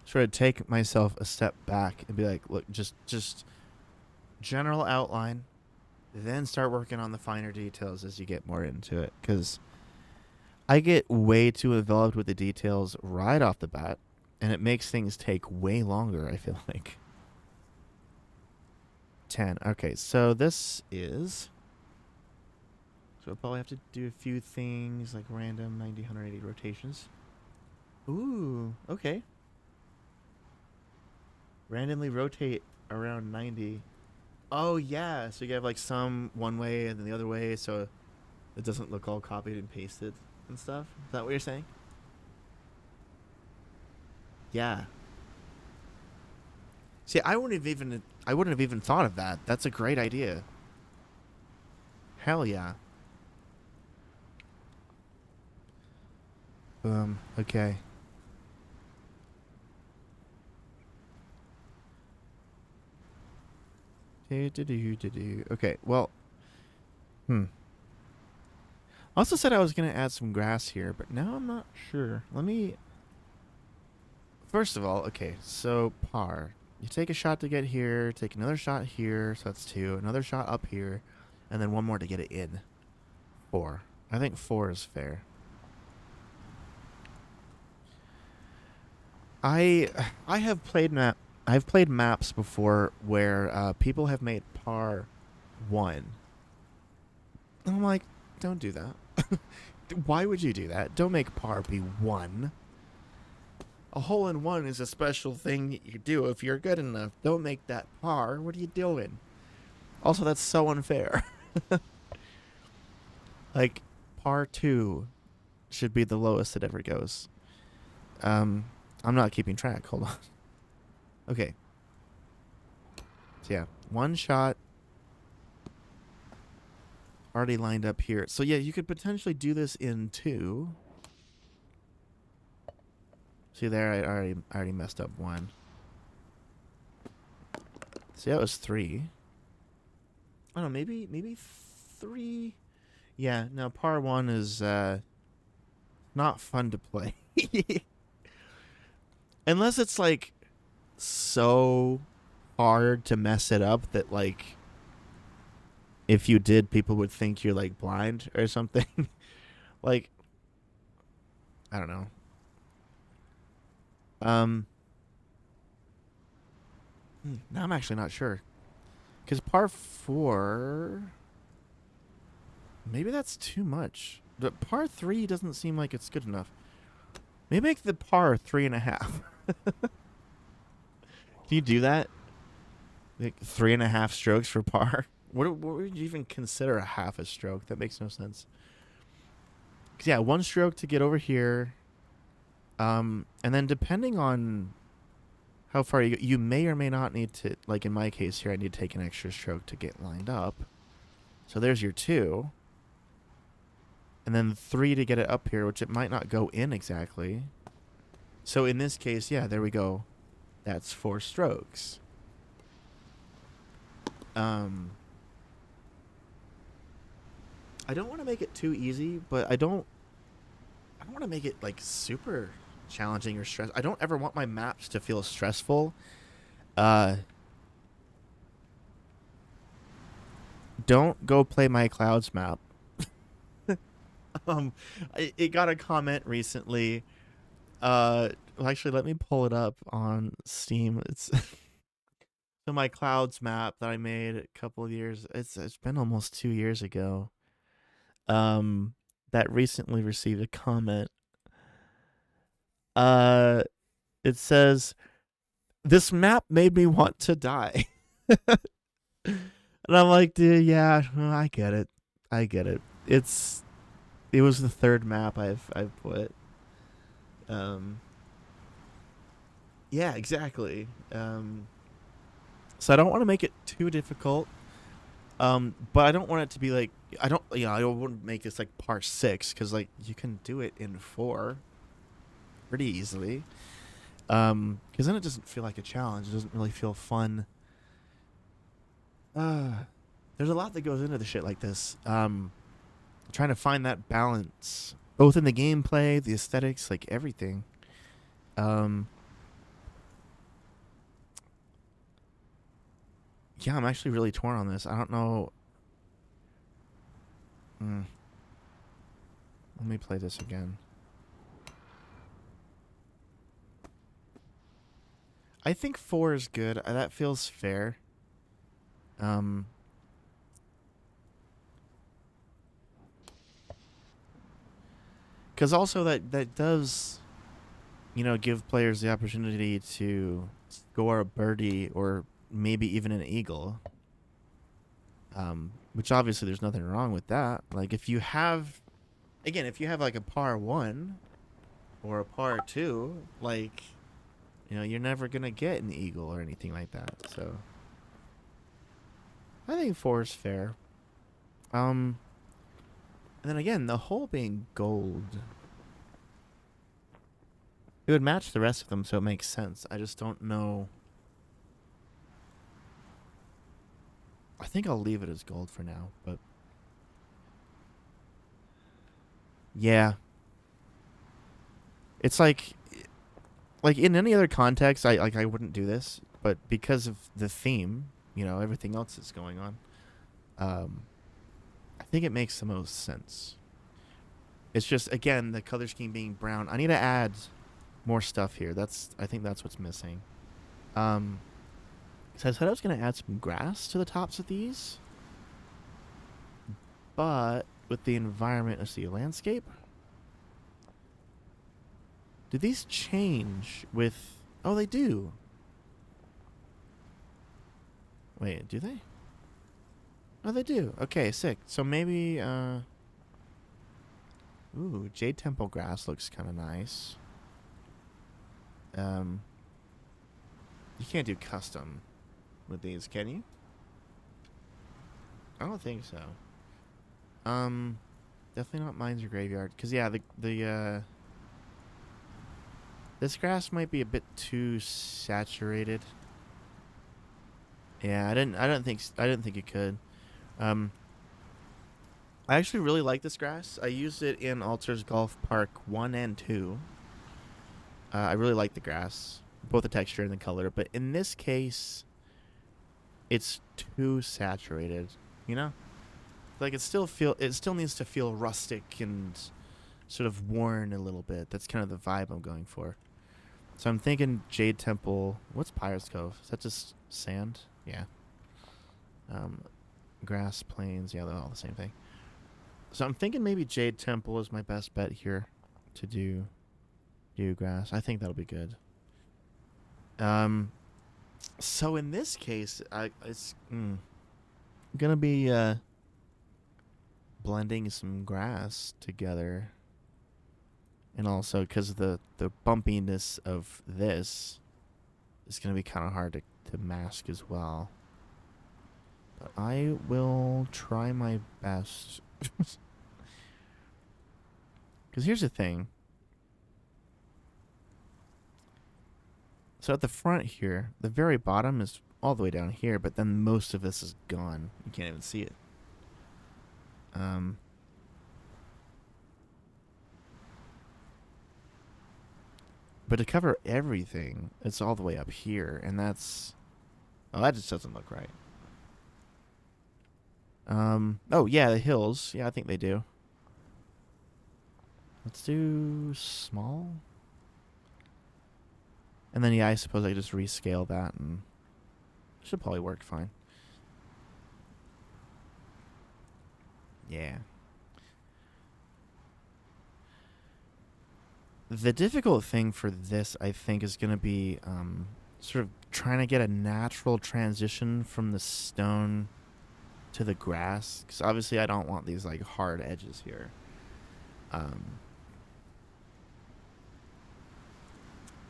sort of take myself a step back and be like, look, just general outline, then start working on the finer details as you get more into it. Because I get way too involved with the details right off the bat, and it makes things take way longer, I feel like. 10. Okay, so this is... So I'll probably have to do a few things like random 90, 180 rotations. Ooh, okay. Randomly rotate around 90. Oh, yeah. So you have like some one way and then the other way, so it doesn't look all copied and pasted and stuff. Is that what you're saying? Yeah. See, I wouldn't have even thought of that. That's a great idea. Hell yeah. Okay. Okay, well, I also said I was going to add some grass here, but now I'm not sure. Let me... First of all, okay, so par. You take a shot to get here, take another shot here, so that's 2. Another shot up here, and then one more to get it in. 4. I think 4 is fair. I've played maps before where people have made par 1. And I'm like, don't do that. Why would you do that? Don't make par be 1. A hole in 1 is a special thing you do if you're good enough. Don't make that par. What are you doing? Also, that's so unfair. Like, par 2 should be the lowest it ever goes. I'm not keeping track. Hold on. Okay. So yeah, one shot already lined up here. So yeah, you could potentially do this in two. See there, I already messed up one. See, that was three. I don't know, maybe three. Yeah, no, par one is not fun to play. Unless it's like so hard to mess it up that like if you did people would think you're like blind or something. Like I don't know. Um Now I'm actually not sure. Cuz par 4 maybe that's too much. But par 3 doesn't seem like it's good enough. Maybe make the par 3.5. Can you do that? Like 3.5 strokes for par? What would you even consider a half a stroke? That makes no sense. 'Cause yeah, one stroke to get over here. And then depending on how far you may or may not need to, like in my case here, I need to take an extra stroke to get lined up. So there's your 2. And then 3 to get it up here, which it might not go in exactly. So in this case, yeah, there we go. That's 4 strokes. I don't want to make it too easy, but I don't want to make it like super challenging or stress. I don't ever want my maps to feel stressful. Don't go play my clouds map. It got a comment recently. Well, actually, let me pull it up on Steam. It's so my clouds map that I made a couple of years. It's been almost 2 years ago. That recently received a comment. It says, "This map made me want to die." And I'm like, dude, yeah, I get it. I get it. It was the third map I've put. Yeah, exactly. So I don't want to make it too difficult. But I don't want it to be like I wouldn't make this like par 6 because like you can do it in 4 pretty easily. Because then it doesn't feel like a challenge. It doesn't really feel fun. There's a lot that goes into the shit like this. Trying to find that balance, both in the gameplay, the aesthetics, like everything. Yeah, I'm actually really torn on this. I don't know. Let me play this again. I think 4 is good. That feels fair. Because also that does, give players the opportunity to score a birdie or maybe even an eagle. Which obviously there's nothing wrong with that. Like if you have like a par 1 or a par 2, like, you're never gonna get an eagle or anything like that. So I think 4 is fair. And then again, the hole being gold, it would match the rest of them, so it makes sense. I just don't know. I think I'll leave it as gold for now, but yeah. It's like in any other context, I wouldn't do this, but because of the theme, everything else that's going on, I think it makes the most sense. It's just, again, the color scheme being brown. I need to add more stuff here. I think that's what's missing. So I said I was going to add some grass to the tops of these, but with the environment, let's see, landscape. Do these change with? Oh, they do. Wait, do they? Oh, they do. Okay, sick. So maybe, ooh, Jade Temple grass looks kind of nice. Um, you can't do custom with these, can you? I don't think so. Um, Definitely not mines or graveyard. Cause yeah, the this grass might be a bit too saturated. Yeah, I didn't think it could. Um, I actually really like this grass. I used it in Alters Golf Park 1 and 2. I really like the grass, both the texture and the color. But in this case, it's too saturated. You know, like it still needs to feel rustic and sort of worn a little bit. That's kind of the vibe I'm going for. So I'm thinking Jade Temple. What's Pirates Cove? Is that just sand? Yeah. Um, Grass plains. Yeah, they're all the same thing. So I'm thinking maybe Jade Temple is my best bet here to do grass. I think that'll be good. Um, so in this case, it's gonna be blending some grass together, and also because the bumpiness of this is gonna be kind of hard to mask as well. But I will try my best. Because here's the thing. So at the front here, the very bottom is all the way down here, but then most of this is gone. You can't even see it. Um, but to cover everything, it's all the way up here, and that's oh, that just doesn't look right. Oh yeah, the hills. Yeah, I think they do. Let's do small. And then yeah, I suppose I could just rescale that and it should probably work fine. Yeah. The difficult thing for this, I think, is going to be sort of trying to get a natural transition from the stone to the grass. Because obviously I don't want these like hard edges here. Um,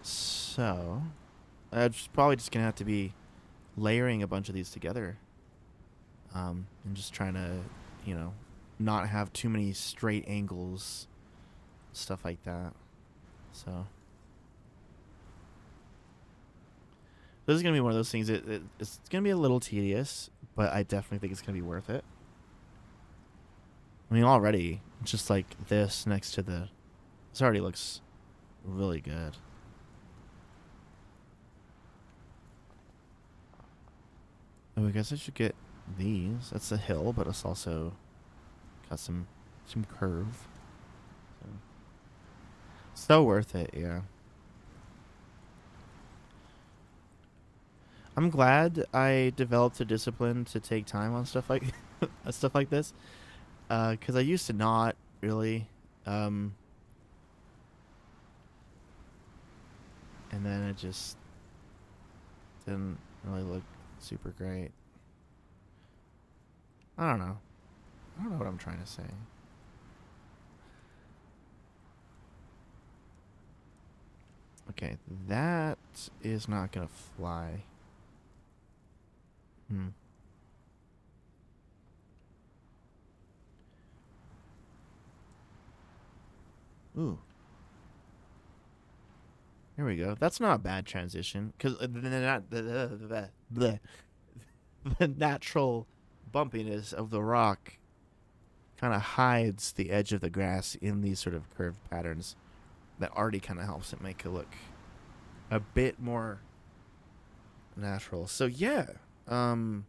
so I'm probably just going to have to be layering a bunch of these together. And just trying to, you know, not have too many straight angles, stuff like that. So this is gonna be one of those things. It's gonna be a little tedious, but I definitely think it's gonna be worth it. I mean, already just like this next to this already looks really good. Oh, I guess I should get these. That's a hill, but it's also got some curve. So worth it, yeah. I'm glad I developed a discipline to take time on stuff like stuff like this. Because I used to not really. Um, and then it just didn't really look super great. I don't know. I don't know what I'm trying to say. Okay, that is not gonna fly. Hmm. Ooh. Here we go. That's not a bad transition because the natural bumpiness of the rock kind of hides the edge of the grass in these sort of curved patterns. That already kind of helps it make it look a bit more natural. So yeah, um,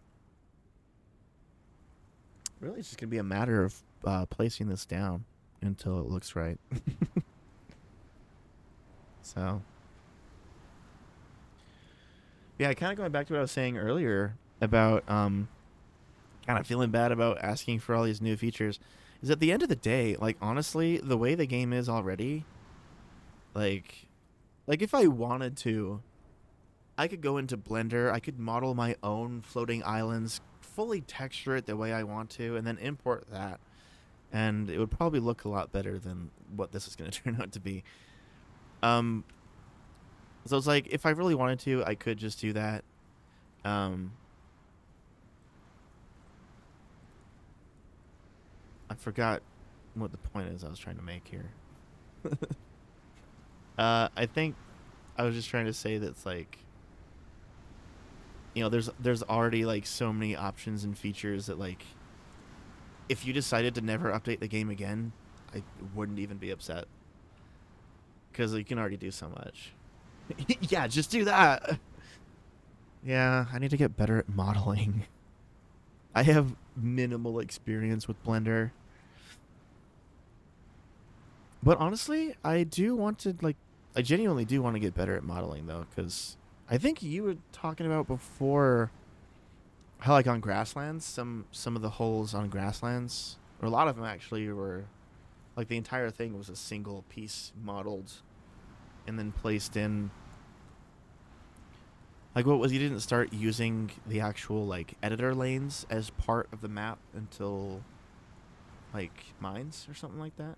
really, it's just gonna be a matter of placing this down until it looks right. So yeah, kind of going back to what I was saying earlier about kind of feeling bad about asking for all these new features. Is at the end of the day, like honestly, the way the game is already, like, like if I wanted to, I could go into Blender. I could model my own floating islands, fully texture it the way I want to, and then import that. And it would probably look a lot better than what this is going to turn out to be. Um, So it's like if I really wanted to, I could just do that. Um, I forgot what the point is I was trying to make here. I think I was just trying to say that it's like, there's already like so many options and features that like if you decided to never update the game again, I wouldn't even be upset because you can already do so much. Yeah, just do that. Yeah, I need to get better at modeling. I have minimal experience with Blender, but honestly, I genuinely do want to get better at modeling though, because I think you were talking about before how like on grasslands, some of the holes on grasslands, or a lot of them actually were like the entire thing was a single piece modeled and then placed in. Like what was you didn't start using the actual like editor lanes as part of the map until like mines or something like that.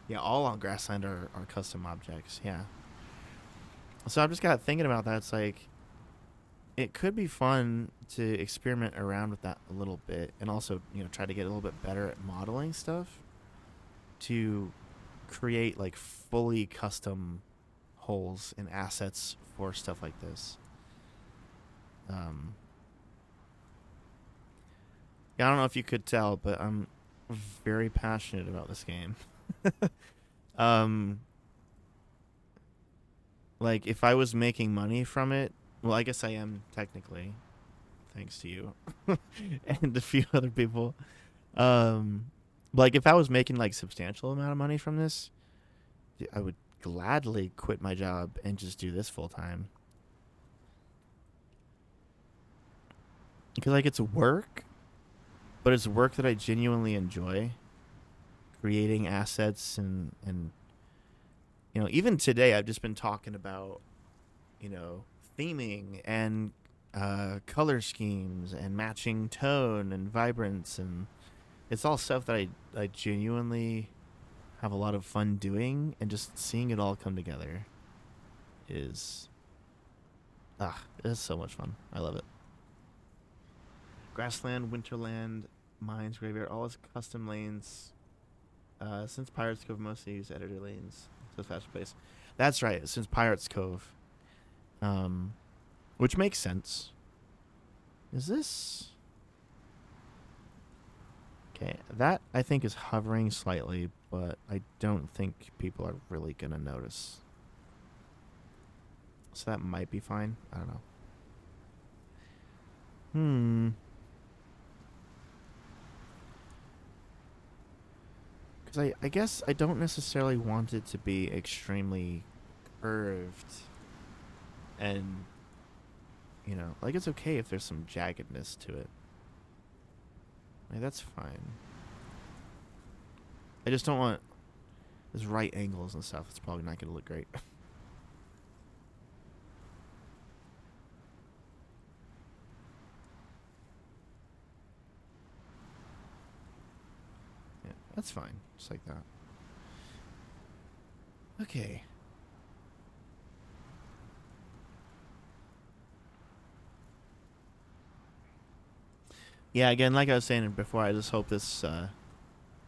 Yeah, all on grassland are custom objects. Yeah. So I've just got thinking about that. It's like it could be fun to experiment around with that a little bit and also, try to get a little bit better at modeling stuff to create like fully custom holes and assets for stuff like this. Um, yeah, I don't know if you could tell, but I'm very passionate about this game. um, like if I was making money from it, well, I guess I am technically, thanks to you and a few other people. Um, like if I was making like substantial amount of money from this, I would gladly quit my job and just do this full time. Because like it's work, but it's work that I genuinely enjoy. Creating assets and even today I've just been talking about you know theming and color schemes and matching tone and vibrance, and it's all stuff that I genuinely have a lot of fun doing, and just seeing it all come together is it's so much fun. I love it. Grassland, Winterland, Mines, Graveyard, all its custom lanes. Since Pirates Cove mostly use editor lanes, so faster pace. That's right. Since Pirates Cove, um, which makes sense. Is this okay? That I think is hovering slightly, but I don't think people are really gonna notice. So that might be fine. I don't know. Hmm. Because I guess I don't necessarily want it to be extremely curved, and like it's okay if there's some jaggedness to it. Like that's fine. I just don't want there's right angles and stuff. It's probably not gonna look great. Yeah, that's fine. Just like that. Okay. Yeah, again, like I was saying before, I just hope this,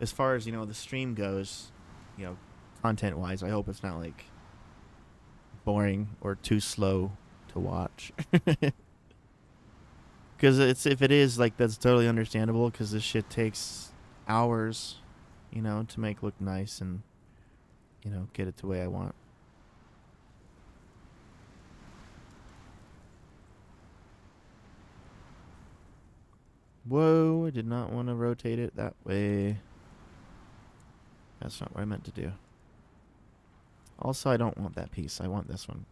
as far as the stream goes, you know, content wise, I hope it's not like boring or too slow to watch. Because if it is like that's totally understandable. Because this shit takes hours, to make look nice and get it the way I want. Whoa! I did not want to rotate it that way. That's not what I meant to do. Also, I don't want that piece. I want this one.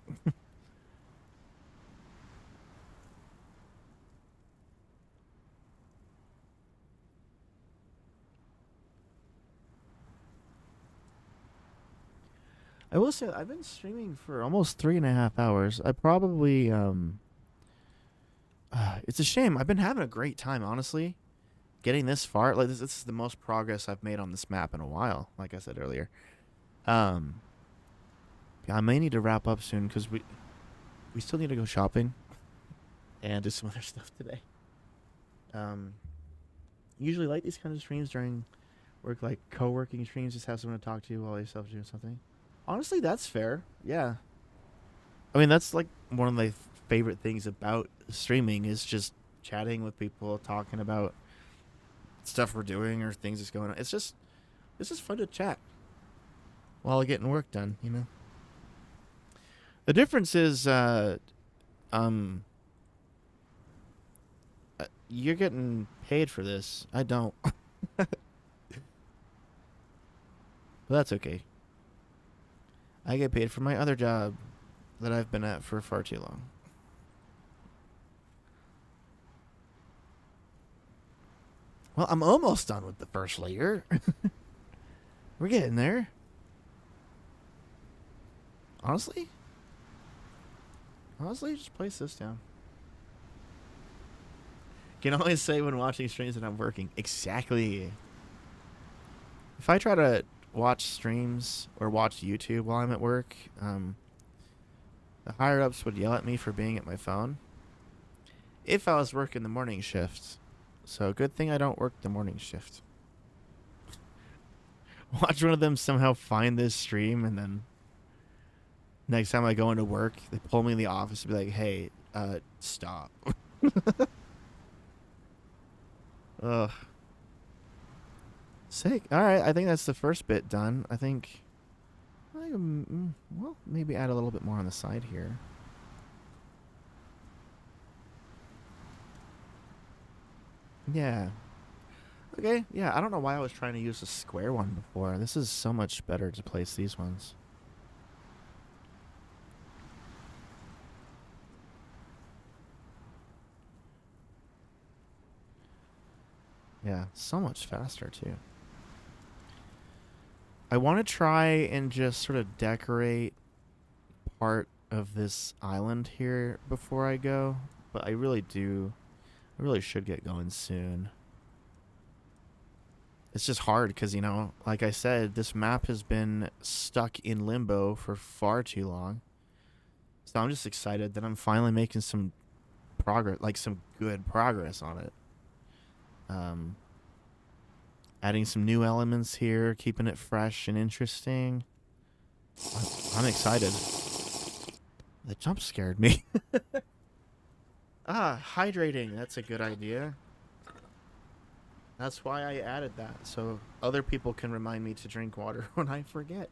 I will say I've been streaming for almost 3.5 hours. I probably it's a shame. I've been having a great time, honestly. Getting this far, like this is the most progress I've made on this map in a while. Like I said earlier, um, I may need to wrap up soon because we still need to go shopping and do some other stuff today. Um, Usually like these kinds of streams during work, like co-working streams, just have someone to talk to while they self doing something. Honestly, that's fair. Yeah, I mean that's like one of my favorite things about streaming is just chatting with people, talking about stuff we're doing or things that's going on. It's just fun to chat while getting work done. You know. The difference is, um, you're getting paid for this. I don't. But that's okay. I get paid for my other job that I've been at for far too long. Well, I'm almost done with the first layer. We're getting there. Honestly, just place this down. Can always say when watching streams that I'm working. Exactly. If I try to watch streams or watch YouTube while I'm at work, the higher ups would yell at me for being at my phone. If I was working the morning shift, so good thing I don't work the morning shift. Watch one of them somehow find this stream, and then next time I go into work, they pull me in the office and be like, "Hey, stop." Ugh. Sick. All right, I think that's the first bit done. I think, well, maybe add a little bit more on the side here. Yeah. Okay, yeah, I don't know why I was trying to use a square one before. This is so much better to place these ones. Yeah, so much faster too. I want to try and just sort of decorate part of this island here before I go, but I really should get going soon. It's just hard because, like I said, this map has been stuck in limbo for far too long. So I'm just excited that I'm finally making some progress, like some good progress on it. Um, Adding some new elements here, keeping it fresh and interesting. I'm excited. The jump scared me. Hydrating. That's a good idea. That's why I added that, so other people can remind me to drink water when I forget.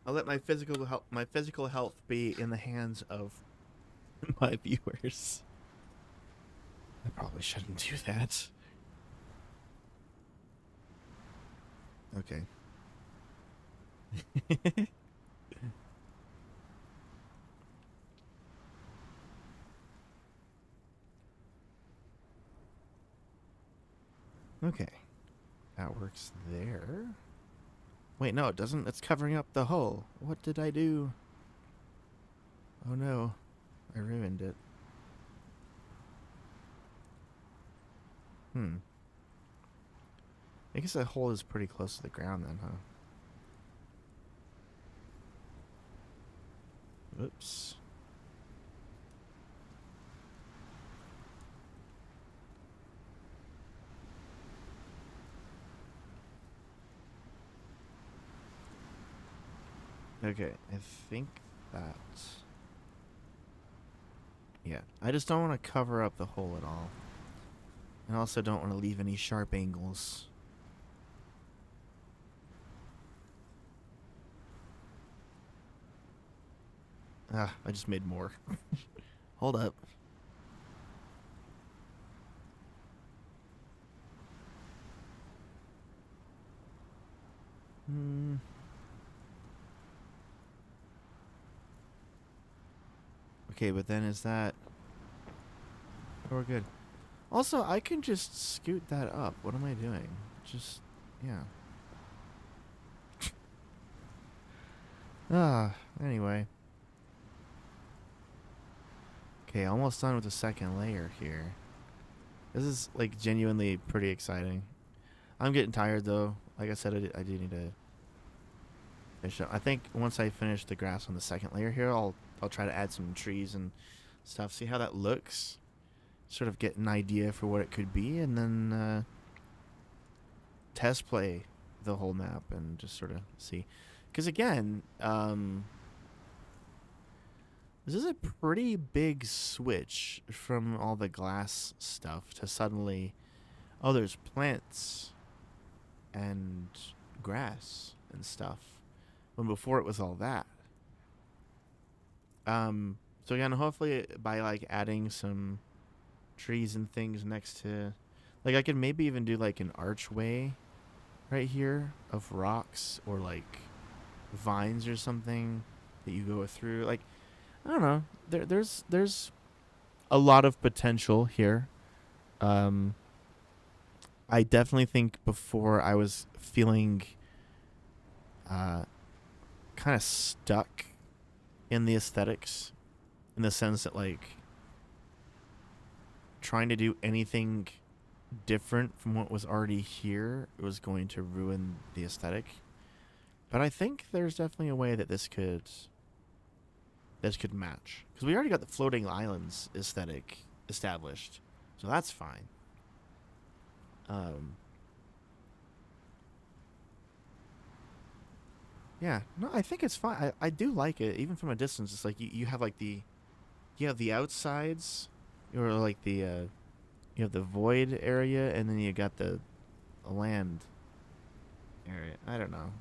I'll let my physical health be in the hands of my viewers. I probably shouldn't do that. Okay. Okay. That works there. Wait, no, it doesn't. It's covering up the hull. What did I do? Oh no. I ruined it. I guess that hole is pretty close to the ground then, huh? Oops. Okay, I think that... Yeah, I just don't want to cover up the hole at all. And I also don't want to leave any sharp angles. I just made more. Hold up. Okay, but then is that... Oh, we're good. Also, I can just scoot that up. What am I doing? Just... Yeah. Anyway. Okay, almost done with the second layer here. This is, like, genuinely pretty exciting. I'm getting tired though. Like I said, I do need to finish up. I think once I finish the grass on the second layer here, I'll try to add some trees and stuff. See how that looks. Sort of get an idea for what it could be, and then test play the whole map and just sort of see. Because again, this is a pretty big switch from all the glass stuff to suddenly, oh, there's plants and grass and stuff. When before it was all that. So again, hopefully by like adding some trees and things next to, like I could maybe even do like an archway right here of rocks or like vines or something that you go through. Like I don't know. There's a lot of potential here. I definitely think before I was feeling kind of stuck in the aesthetics, in the sense that like trying to do anything different from what was already here was going to ruin the aesthetic. But I think there's definitely a way that this could match, because we already got the floating islands aesthetic established, so that's fine. Yeah, no, I think it's fine. I do like it, even from a distance. It's like you have like you have the outsides, or like you have the void area, and then you got the land area. I don't know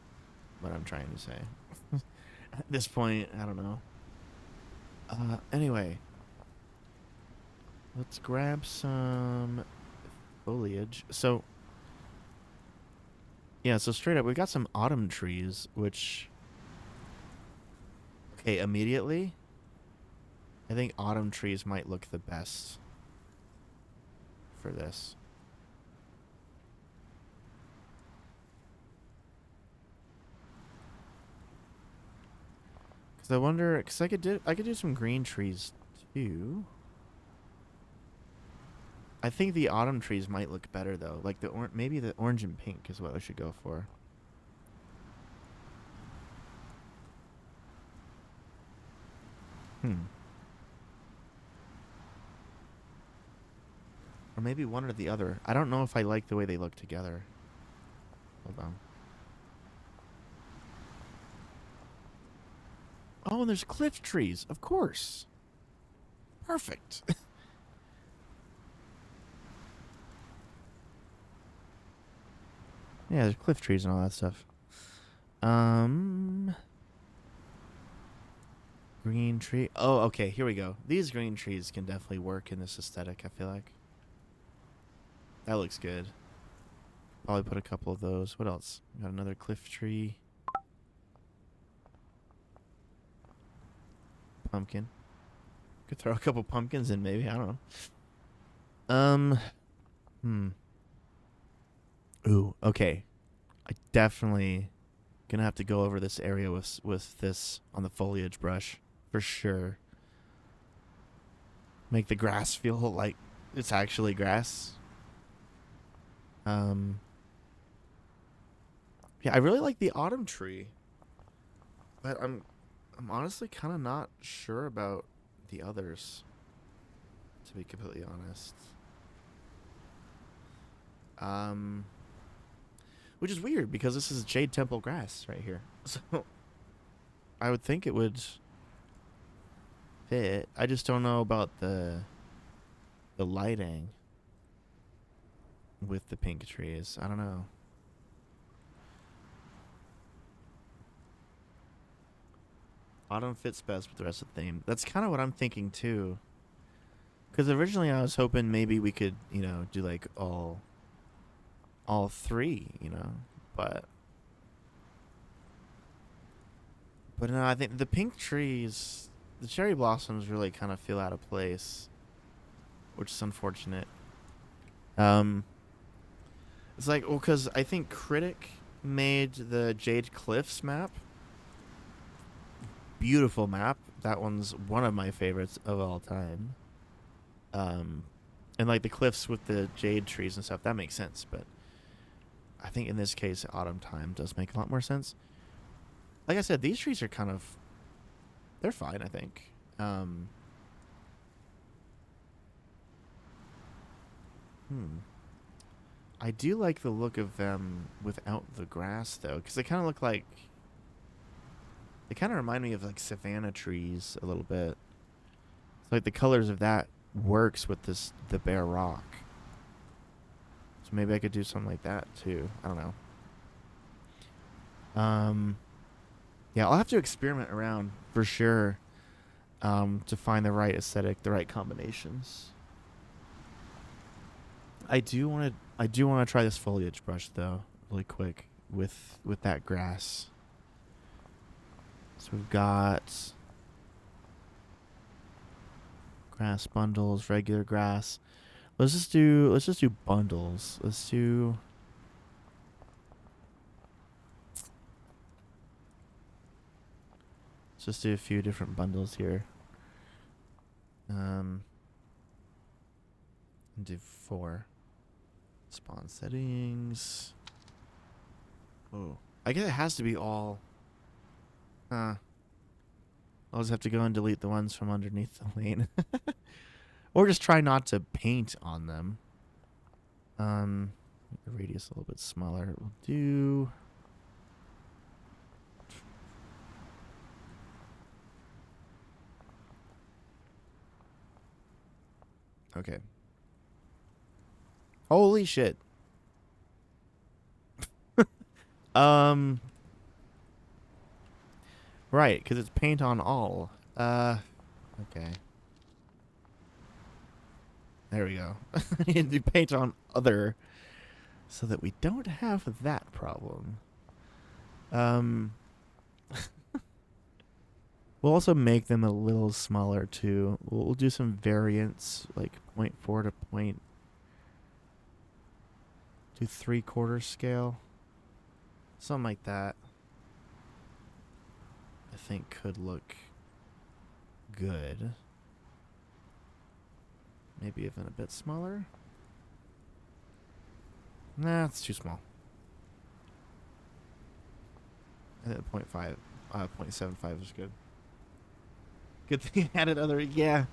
what I'm trying to say. At this point, I don't know. Anyway, let's grab some foliage. So, yeah, so straight up, we got some autumn trees, which, okay, immediately, I think autumn trees might look the best for this. Because I wonder, because I could do some green trees too. I think the autumn trees might look better though. Like maybe the orange and pink is what I should go for. Hmm. Or maybe one or the other. I don't know if I like the way they look together. Hold on. Oh, and there's cliff trees, of course. Perfect. Yeah, there's cliff trees and all that stuff. Um, green tree. Oh, okay, here we go. These green trees can definitely work in this aesthetic, I feel like. That looks good. Probably put a couple of those. What else? Got another cliff tree. Pumpkin. Could throw a couple pumpkins in, maybe. I don't know. Hmm. Ooh, okay. I definitely gonna have to go over this area with this on the foliage brush for sure. Make the grass feel like it's actually grass. Um. Yeah, I really like the autumn tree, but I'm honestly kind of not sure about the others, to be completely honest. Um, which is weird because this is Jade Temple grass right here. So I would think it would fit. I just don't know about the lighting with the pink trees. I don't know. Autumn fits best with the rest of the theme. That's kind of what I'm thinking too. Because originally I was hoping maybe we could, do like all three, but no, I think the pink trees, the cherry blossoms really kind of feel out of place, which is unfortunate. Um, it's like, well, because I think Critic made the Jade Cliffs map. Beautiful map. That one's one of my favorites of all time. Um, and like the cliffs with the jade trees and stuff, that makes sense. But think in this case, autumn time does make a lot more sense. Like I said, these trees are kind of, they're fine, I think. I do like the look of them without the grass, though, because they kind of look like, they kind of remind me of like savanna trees a little bit. So like the colors of that works with the bare rock. So maybe I could do something like that too. I don't know. Yeah, I'll have to experiment around for sure, to find the right aesthetic, the right combinations. I do want to try this foliage brush though, really quick with that grass. So we've got grass bundles, regular grass. Let's just do bundles. Let's just do a few different bundles here. And do 4. Spawn settings. Oh, I guess it has to be all. I'll just have to go and delete the ones from underneath the lane. Or just try not to paint on them. Make the radius a little bit smaller. We'll do. Okay. Holy shit. Right, because it's paint on all. Okay. There we go. I need to paint on other so that we don't have that problem. We'll also make them a little smaller too. We'll do some variants, like 0.4 to point to 3/4 scale. Something like that. I think could look good. Maybe even a bit smaller. Nah, it's too small. I think 0.5, 0.75 is good. Good thing I added other, yeah.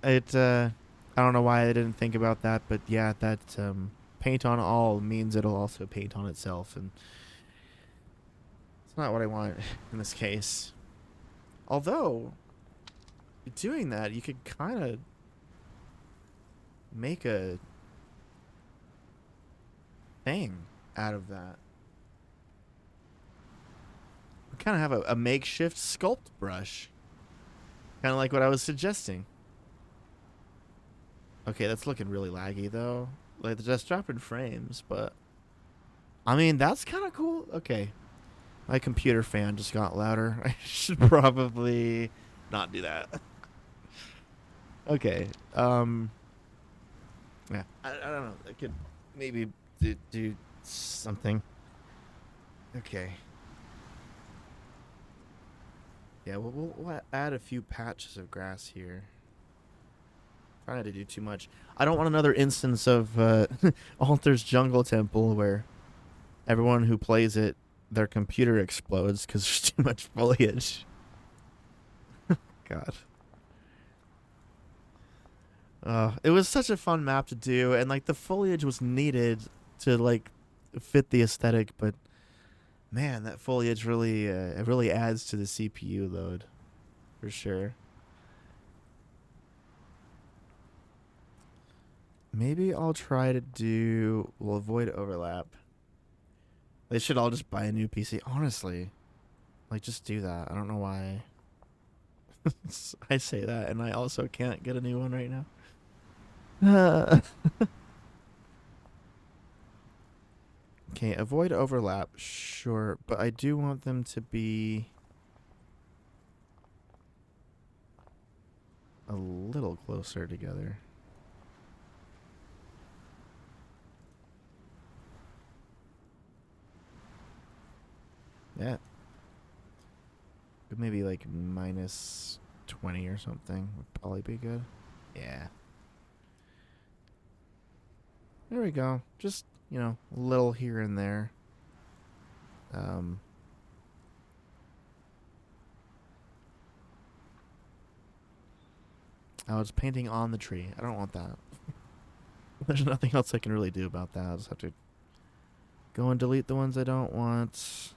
I don't know why I didn't think about that, but yeah, that paint on all means it'll also paint on itself, and it's not what I want in this case. Although, doing that, you could kind of make a thing out of that. We kind of have a makeshift sculpt brush. Kind of like what I was suggesting. Okay, that's looking really laggy, though. Like, just dropping frames, but... I mean, that's kind of cool. Okay. My computer fan just got louder. I should probably not do that. Okay. Yeah. I don't know. I could maybe do something. Okay. Yeah, we'll add a few patches of grass here. Trying not to do too much. I don't want another instance of Alter's Jungle Temple where everyone who plays it, their computer explodes because there's too much foliage. God. It was such a fun map to do, and like the foliage was needed to like fit the aesthetic, but man, that foliage really it really adds to the CPU load, for sure. Maybe I'll try to do. We'll avoid overlap. They should all just buy a new PC. Honestly, like just do that. I don't know why. I say that, and I also can't get a new one right now. Okay, avoid overlap, sure, but I do want them to be a little closer together. Yeah. Maybe like minus 20 or something would probably be good. Yeah. There we go. Just you know, a little here and there. Um, I was painting on the tree. I don't want that. There's nothing else I can really do about that. I just have to go and delete the ones I don't want. So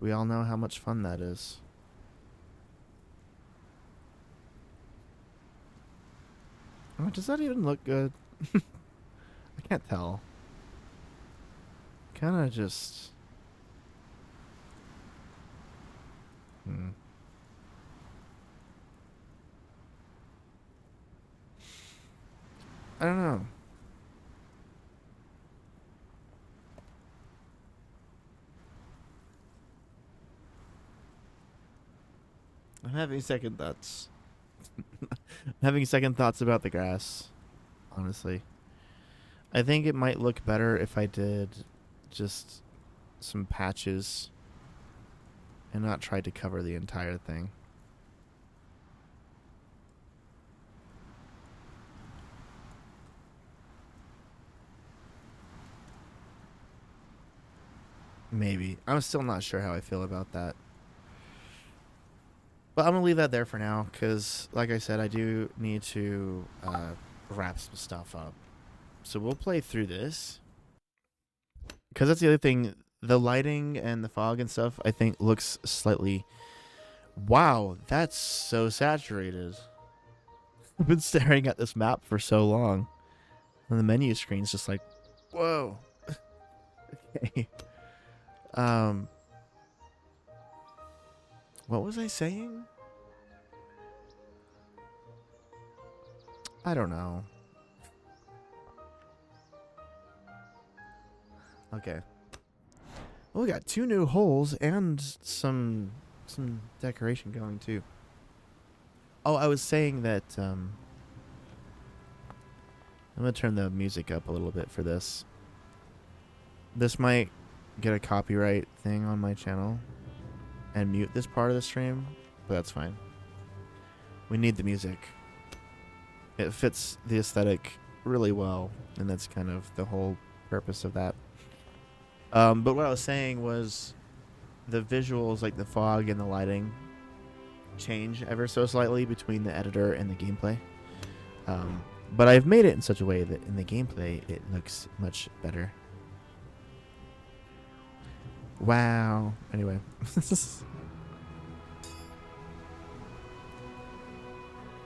we all know how much fun that is. Oh, does that even look good? I can't tell. Kind of just... I don't know. I'm having second thoughts. I'm having second thoughts about the grass, honestly. I think it might look better if I did just some patches and not tried to cover the entire thing. Maybe. I'm still not sure how I feel about that. But I'm going to leave that there for now because, like I said, I do need to wrap some stuff up. So we'll play through this. Because that's the other thing. The lighting and the fog and stuff, I think, looks slightly... Wow, that's so saturated. I've been staring at this map for so long. And the menu screen's just like, whoa. Okay. What was I saying? I don't know. Okay. Well, we got 2 new holes and some decoration going too. Oh, I was saying that I'm gonna turn the music up a little bit for this. This might get a copyright thing on my channel and mute this part of the stream, but that's fine. We need the music. It fits the aesthetic really well, and that's kind of the whole purpose of that. But what I was saying was the visuals, like the fog and the lighting, change ever so slightly between the editor and the gameplay. But I've made it in such a way that in the gameplay it looks much better. Wow. Anyway.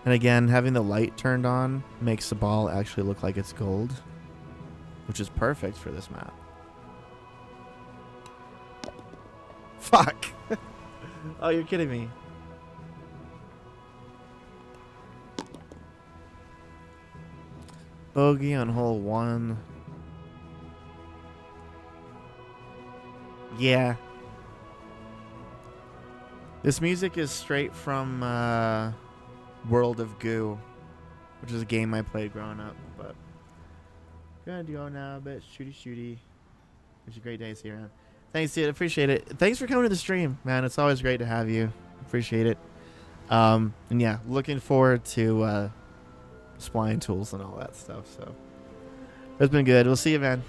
And again, having the light turned on makes the ball actually look like it's gold, which is perfect for this map. Fuck. Oh, you're kidding me. Bogey on hole 1. Yeah. This music is straight from World of Goo, which is a game I played growing up. But gonna go now, but shooty. It's a great day to see you around. Thanks, dude. Appreciate it. Thanks for coming to the stream, man. It's always great to have you. Appreciate it. And yeah, looking forward to spline tools and all that stuff. So it's been good. We'll see you, man.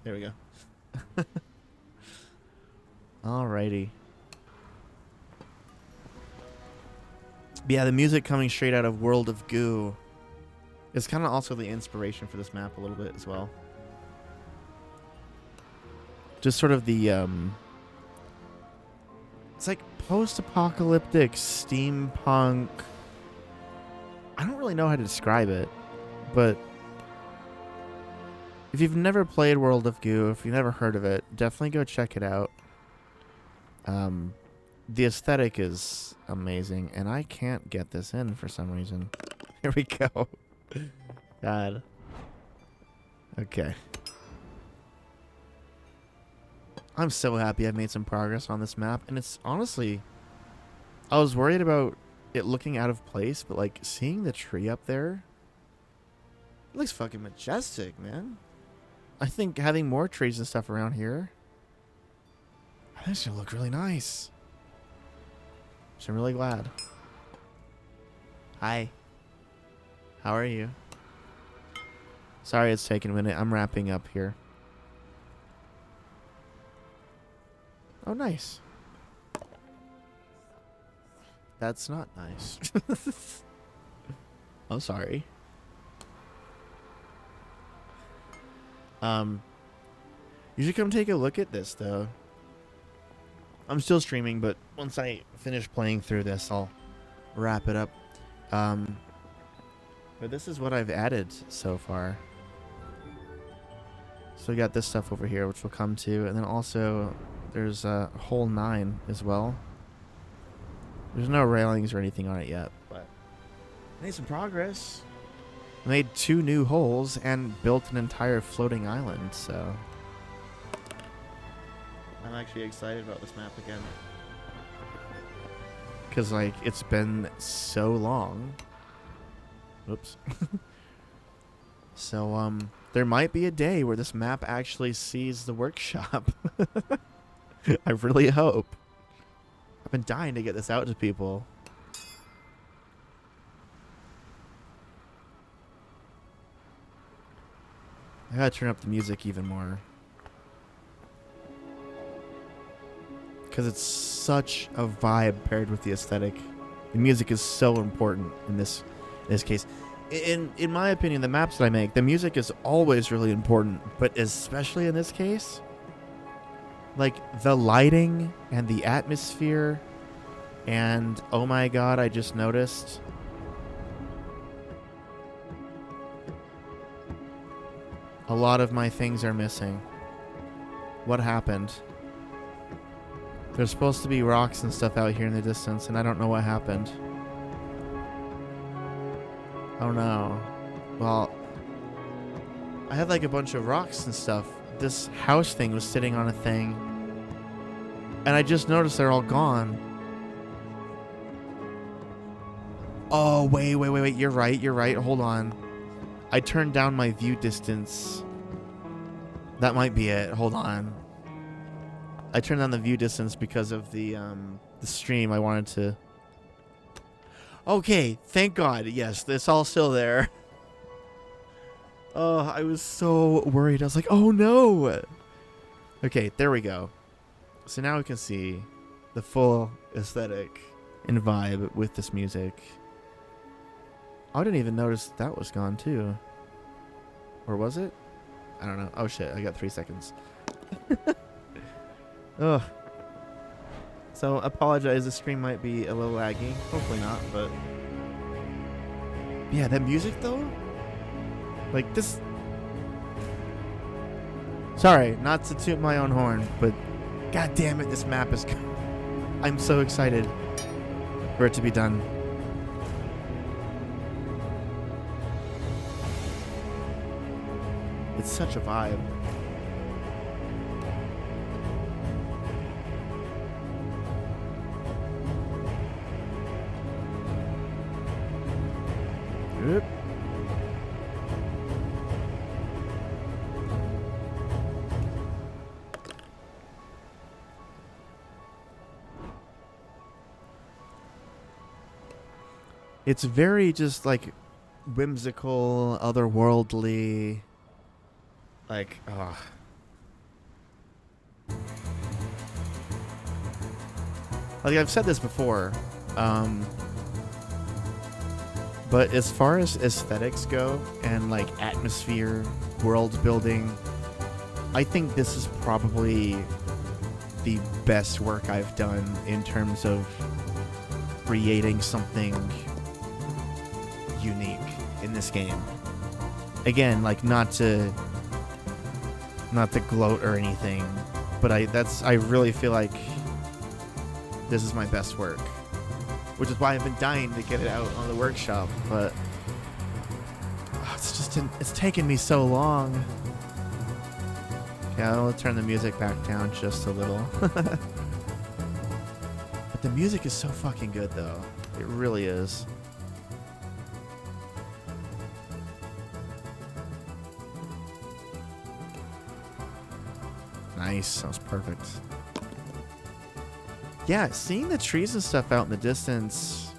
There we go. Alrighty. But yeah, the music coming straight out of World of Goo is kind of also the inspiration for this map a little bit as well. Just sort of the it's like post-apocalyptic steampunk. I don't really know how to describe it, but if you've never played World of Goo, if you've never heard of it, definitely go check it out. The aesthetic is amazing, and I can't get this in for some reason. Here we go. God. Okay. I'm so happy I've made some progress on this map, and it's honestly... I was worried about it looking out of place, but like seeing the tree up there, it looks fucking majestic, man. I think having more trees and stuff around here, I think it's gonna look really nice. So I'm really glad. Hi. How are you? Sorry it's taking a minute. I'm wrapping up here. Oh, nice. That's not nice. I'm sorry. You should come take a look at this, though. I'm still streaming, but once I finish playing through this, I'll wrap it up. But this is what I've added so far. So we got this stuff over here, which we'll come to, and then also there's hole 9 as well. There's no railings or anything on it yet, but I made some progress. I made 2 new holes and built an entire floating island, so I'm actually excited about this map again. Because, like, it's been so long. Oops. So, there might be a day where this map actually sees the workshop. I really hope. I've been dying to get this out to people. I gotta turn up the music even more. Because it's such a vibe paired with the aesthetic. The music is so important in this case. In my opinion, the maps that I make, the music is always really important, but especially in this case, like the lighting and the atmosphere, and oh my god, I just noticed a lot of my things are missing. What happened? There's supposed to be rocks and stuff out here in the distance, and I don't know what happened. Oh no. Well, I had like a bunch of rocks and stuff. This house thing was sitting on a thing, and I just noticed they're all gone. Oh, wait. You're right. Hold on. I turned down my view distance. That might be it. Hold on. I turned down the view distance because of the stream. I wanted to... Okay, thank God. Yes, it's all still there. Oh, I was so worried. I was like, oh no. Okay, there we go. So now we can see the full aesthetic and vibe with this music. I didn't even notice that was gone too. Or was it? I don't know. Oh shit, I got 3 seconds. Ugh. So, apologize, the stream might be a little laggy. Hopefully not, but... Yeah, that music, though? Like, this... Sorry, not to toot my own horn, but... God damn it, this map is... I'm so excited for it to be done. It's such a vibe. Yep. It's very just like whimsical, otherworldly, like, like I've said this before, but as far as aesthetics go and like atmosphere, world building, I think this is probably the best work I've done in terms of creating something unique in this game. Again, like not to gloat or anything, but I really feel like this is my best work, which is why I've been dying to get it out on the workshop, but it's taken me so long. Yeah, I'll turn the music back down just a little. But the music is so fucking good, though. It really is. Nice. Sounds perfect. Yeah, seeing the trees and stuff out in the distance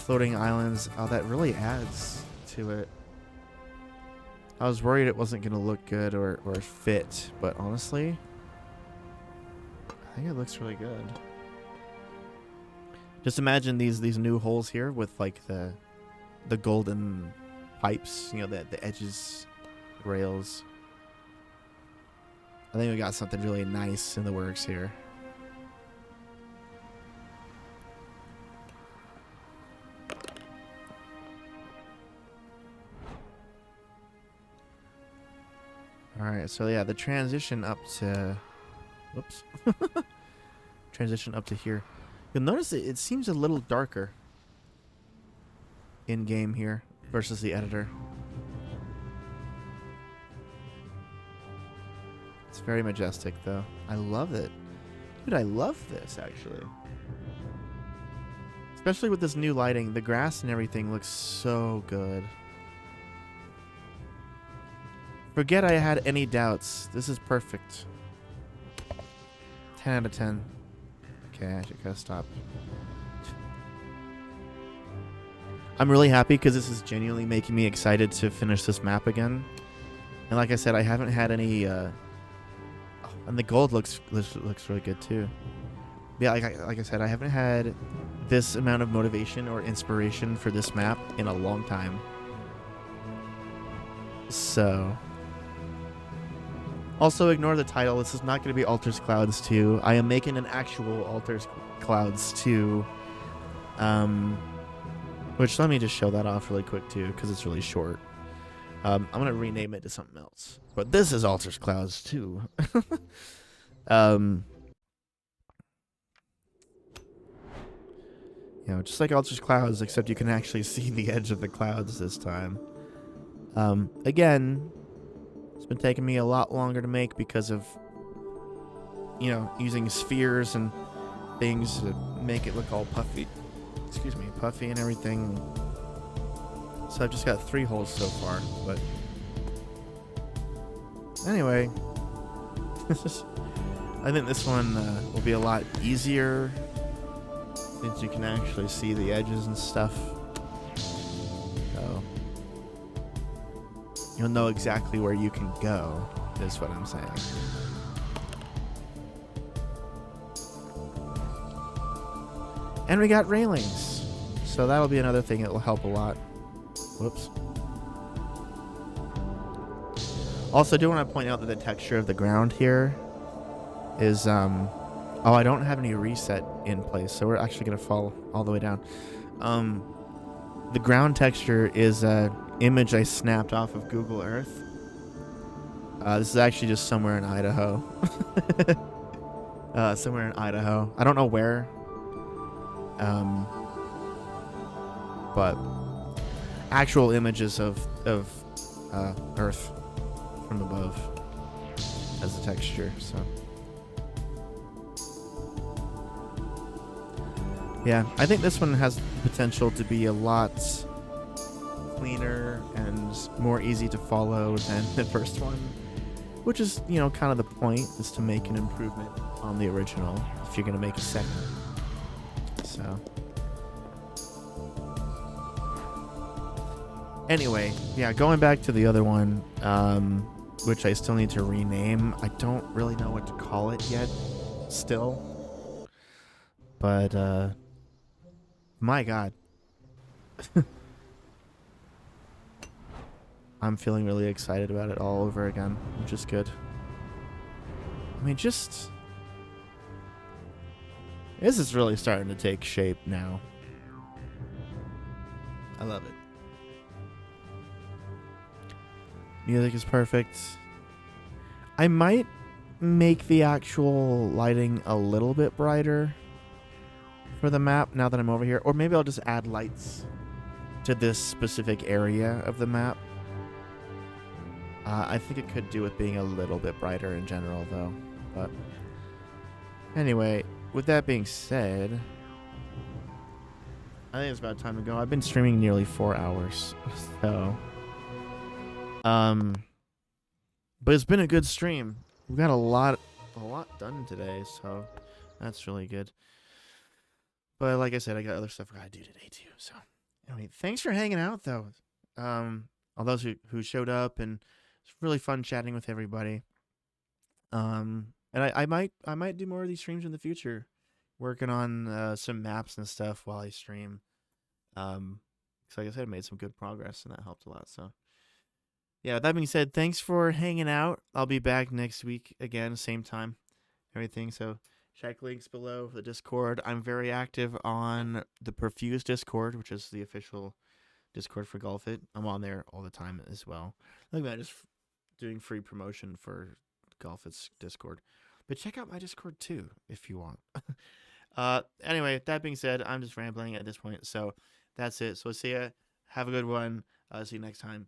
floating islands. Oh, that really adds to it. I was worried it wasn't going to look good or fit, but honestly, I think it looks really good. Just imagine these new holes here with like the golden pipes, you know, the edges, rails. I think we got something really nice in the works here. Alright, so yeah, the transition up to... Whoops. Transition up to here. You'll notice it seems a little darker in-game here versus the editor. It's very majestic, though. I love it. Dude, I love this, actually. Especially with this new lighting. The grass and everything looks so good. Forget I had any doubts. This is perfect. 10 out of 10. Okay, I should gotta stop. I'm really happy because this is genuinely making me excited to finish this map again. And like I said, I haven't had any... and the gold looks really good too. Yeah, like I said, I haven't had this amount of motivation or inspiration for this map in a long time. So... Also, ignore the title. This is not going to be Alters Clouds 2. I am making an actual Alters Clouds 2. Which, let me just show that off really quick, too, because it's really short. I'm going to rename it to something else. But this is Alters Clouds 2. You know, just like Alters Clouds, except you can actually see the edge of the clouds this time. Again... It's been taking me a lot longer to make because of, you know, using spheres and things to make it look all puffy. Excuse me, puffy and everything. So I've just got 3 holes so far, but... Anyway. I think this one will be a lot easier since you can actually see the edges and stuff. So... You'll know exactly where you can go, is what I'm saying. And we got railings. So that'll be another thing that will help a lot. Whoops. Also, I do want to point out that the texture of the ground here is... Oh, I don't have any reset in place, so we're actually going to fall all the way down. The ground texture is... image I snapped off of Google Earth. This is actually just somewhere in Idaho. Somewhere in Idaho. I don't know where. But actual images of Earth from above as a texture. So yeah, I think this one has potential to be a lot cleaner and more easy to follow than the first one, which is, you know, kind of the point, is to make an improvement on the original if you're going to make a second. So anyway, yeah, going back to the other one, which I still need to rename. I don't really know what to call it yet still, but my god. I'm feeling really excited about it all over again, which is good. I mean, just... This is really starting to take shape now. I love it. Music is perfect. I might make the actual lighting a little bit brighter for the map now that I'm over here. Or maybe I'll just add lights to this specific area of the map. I think it could do with being a little bit brighter in general, though. But anyway, with that being said, I think it's about time to go. I've been streaming nearly 4 hours, so but it's been a good stream. We've got a lot done today, so that's really good. But like I said, I got other stuff I gotta do today too. So Anyway, thanks for hanging out though. All those who showed up, and it's really fun chatting with everybody. And I might do more of these streams in the future, working on some maps and stuff while I stream. Because like I said, I made some good progress and that helped a lot. So yeah, with that being said, thanks for hanging out. I'll be back next week again, same time, everything. So check links below for the Discord. I'm very active on the Perfuse Discord, which is the official Discord for Golf It. I'm on there all the time as well. Like that, just doing free promotion for Golf It's Discord. But check out my Discord too if you want. Anyway, that being said, I'm just rambling at this point. So that's it. So see ya. Have a good one. See you next time.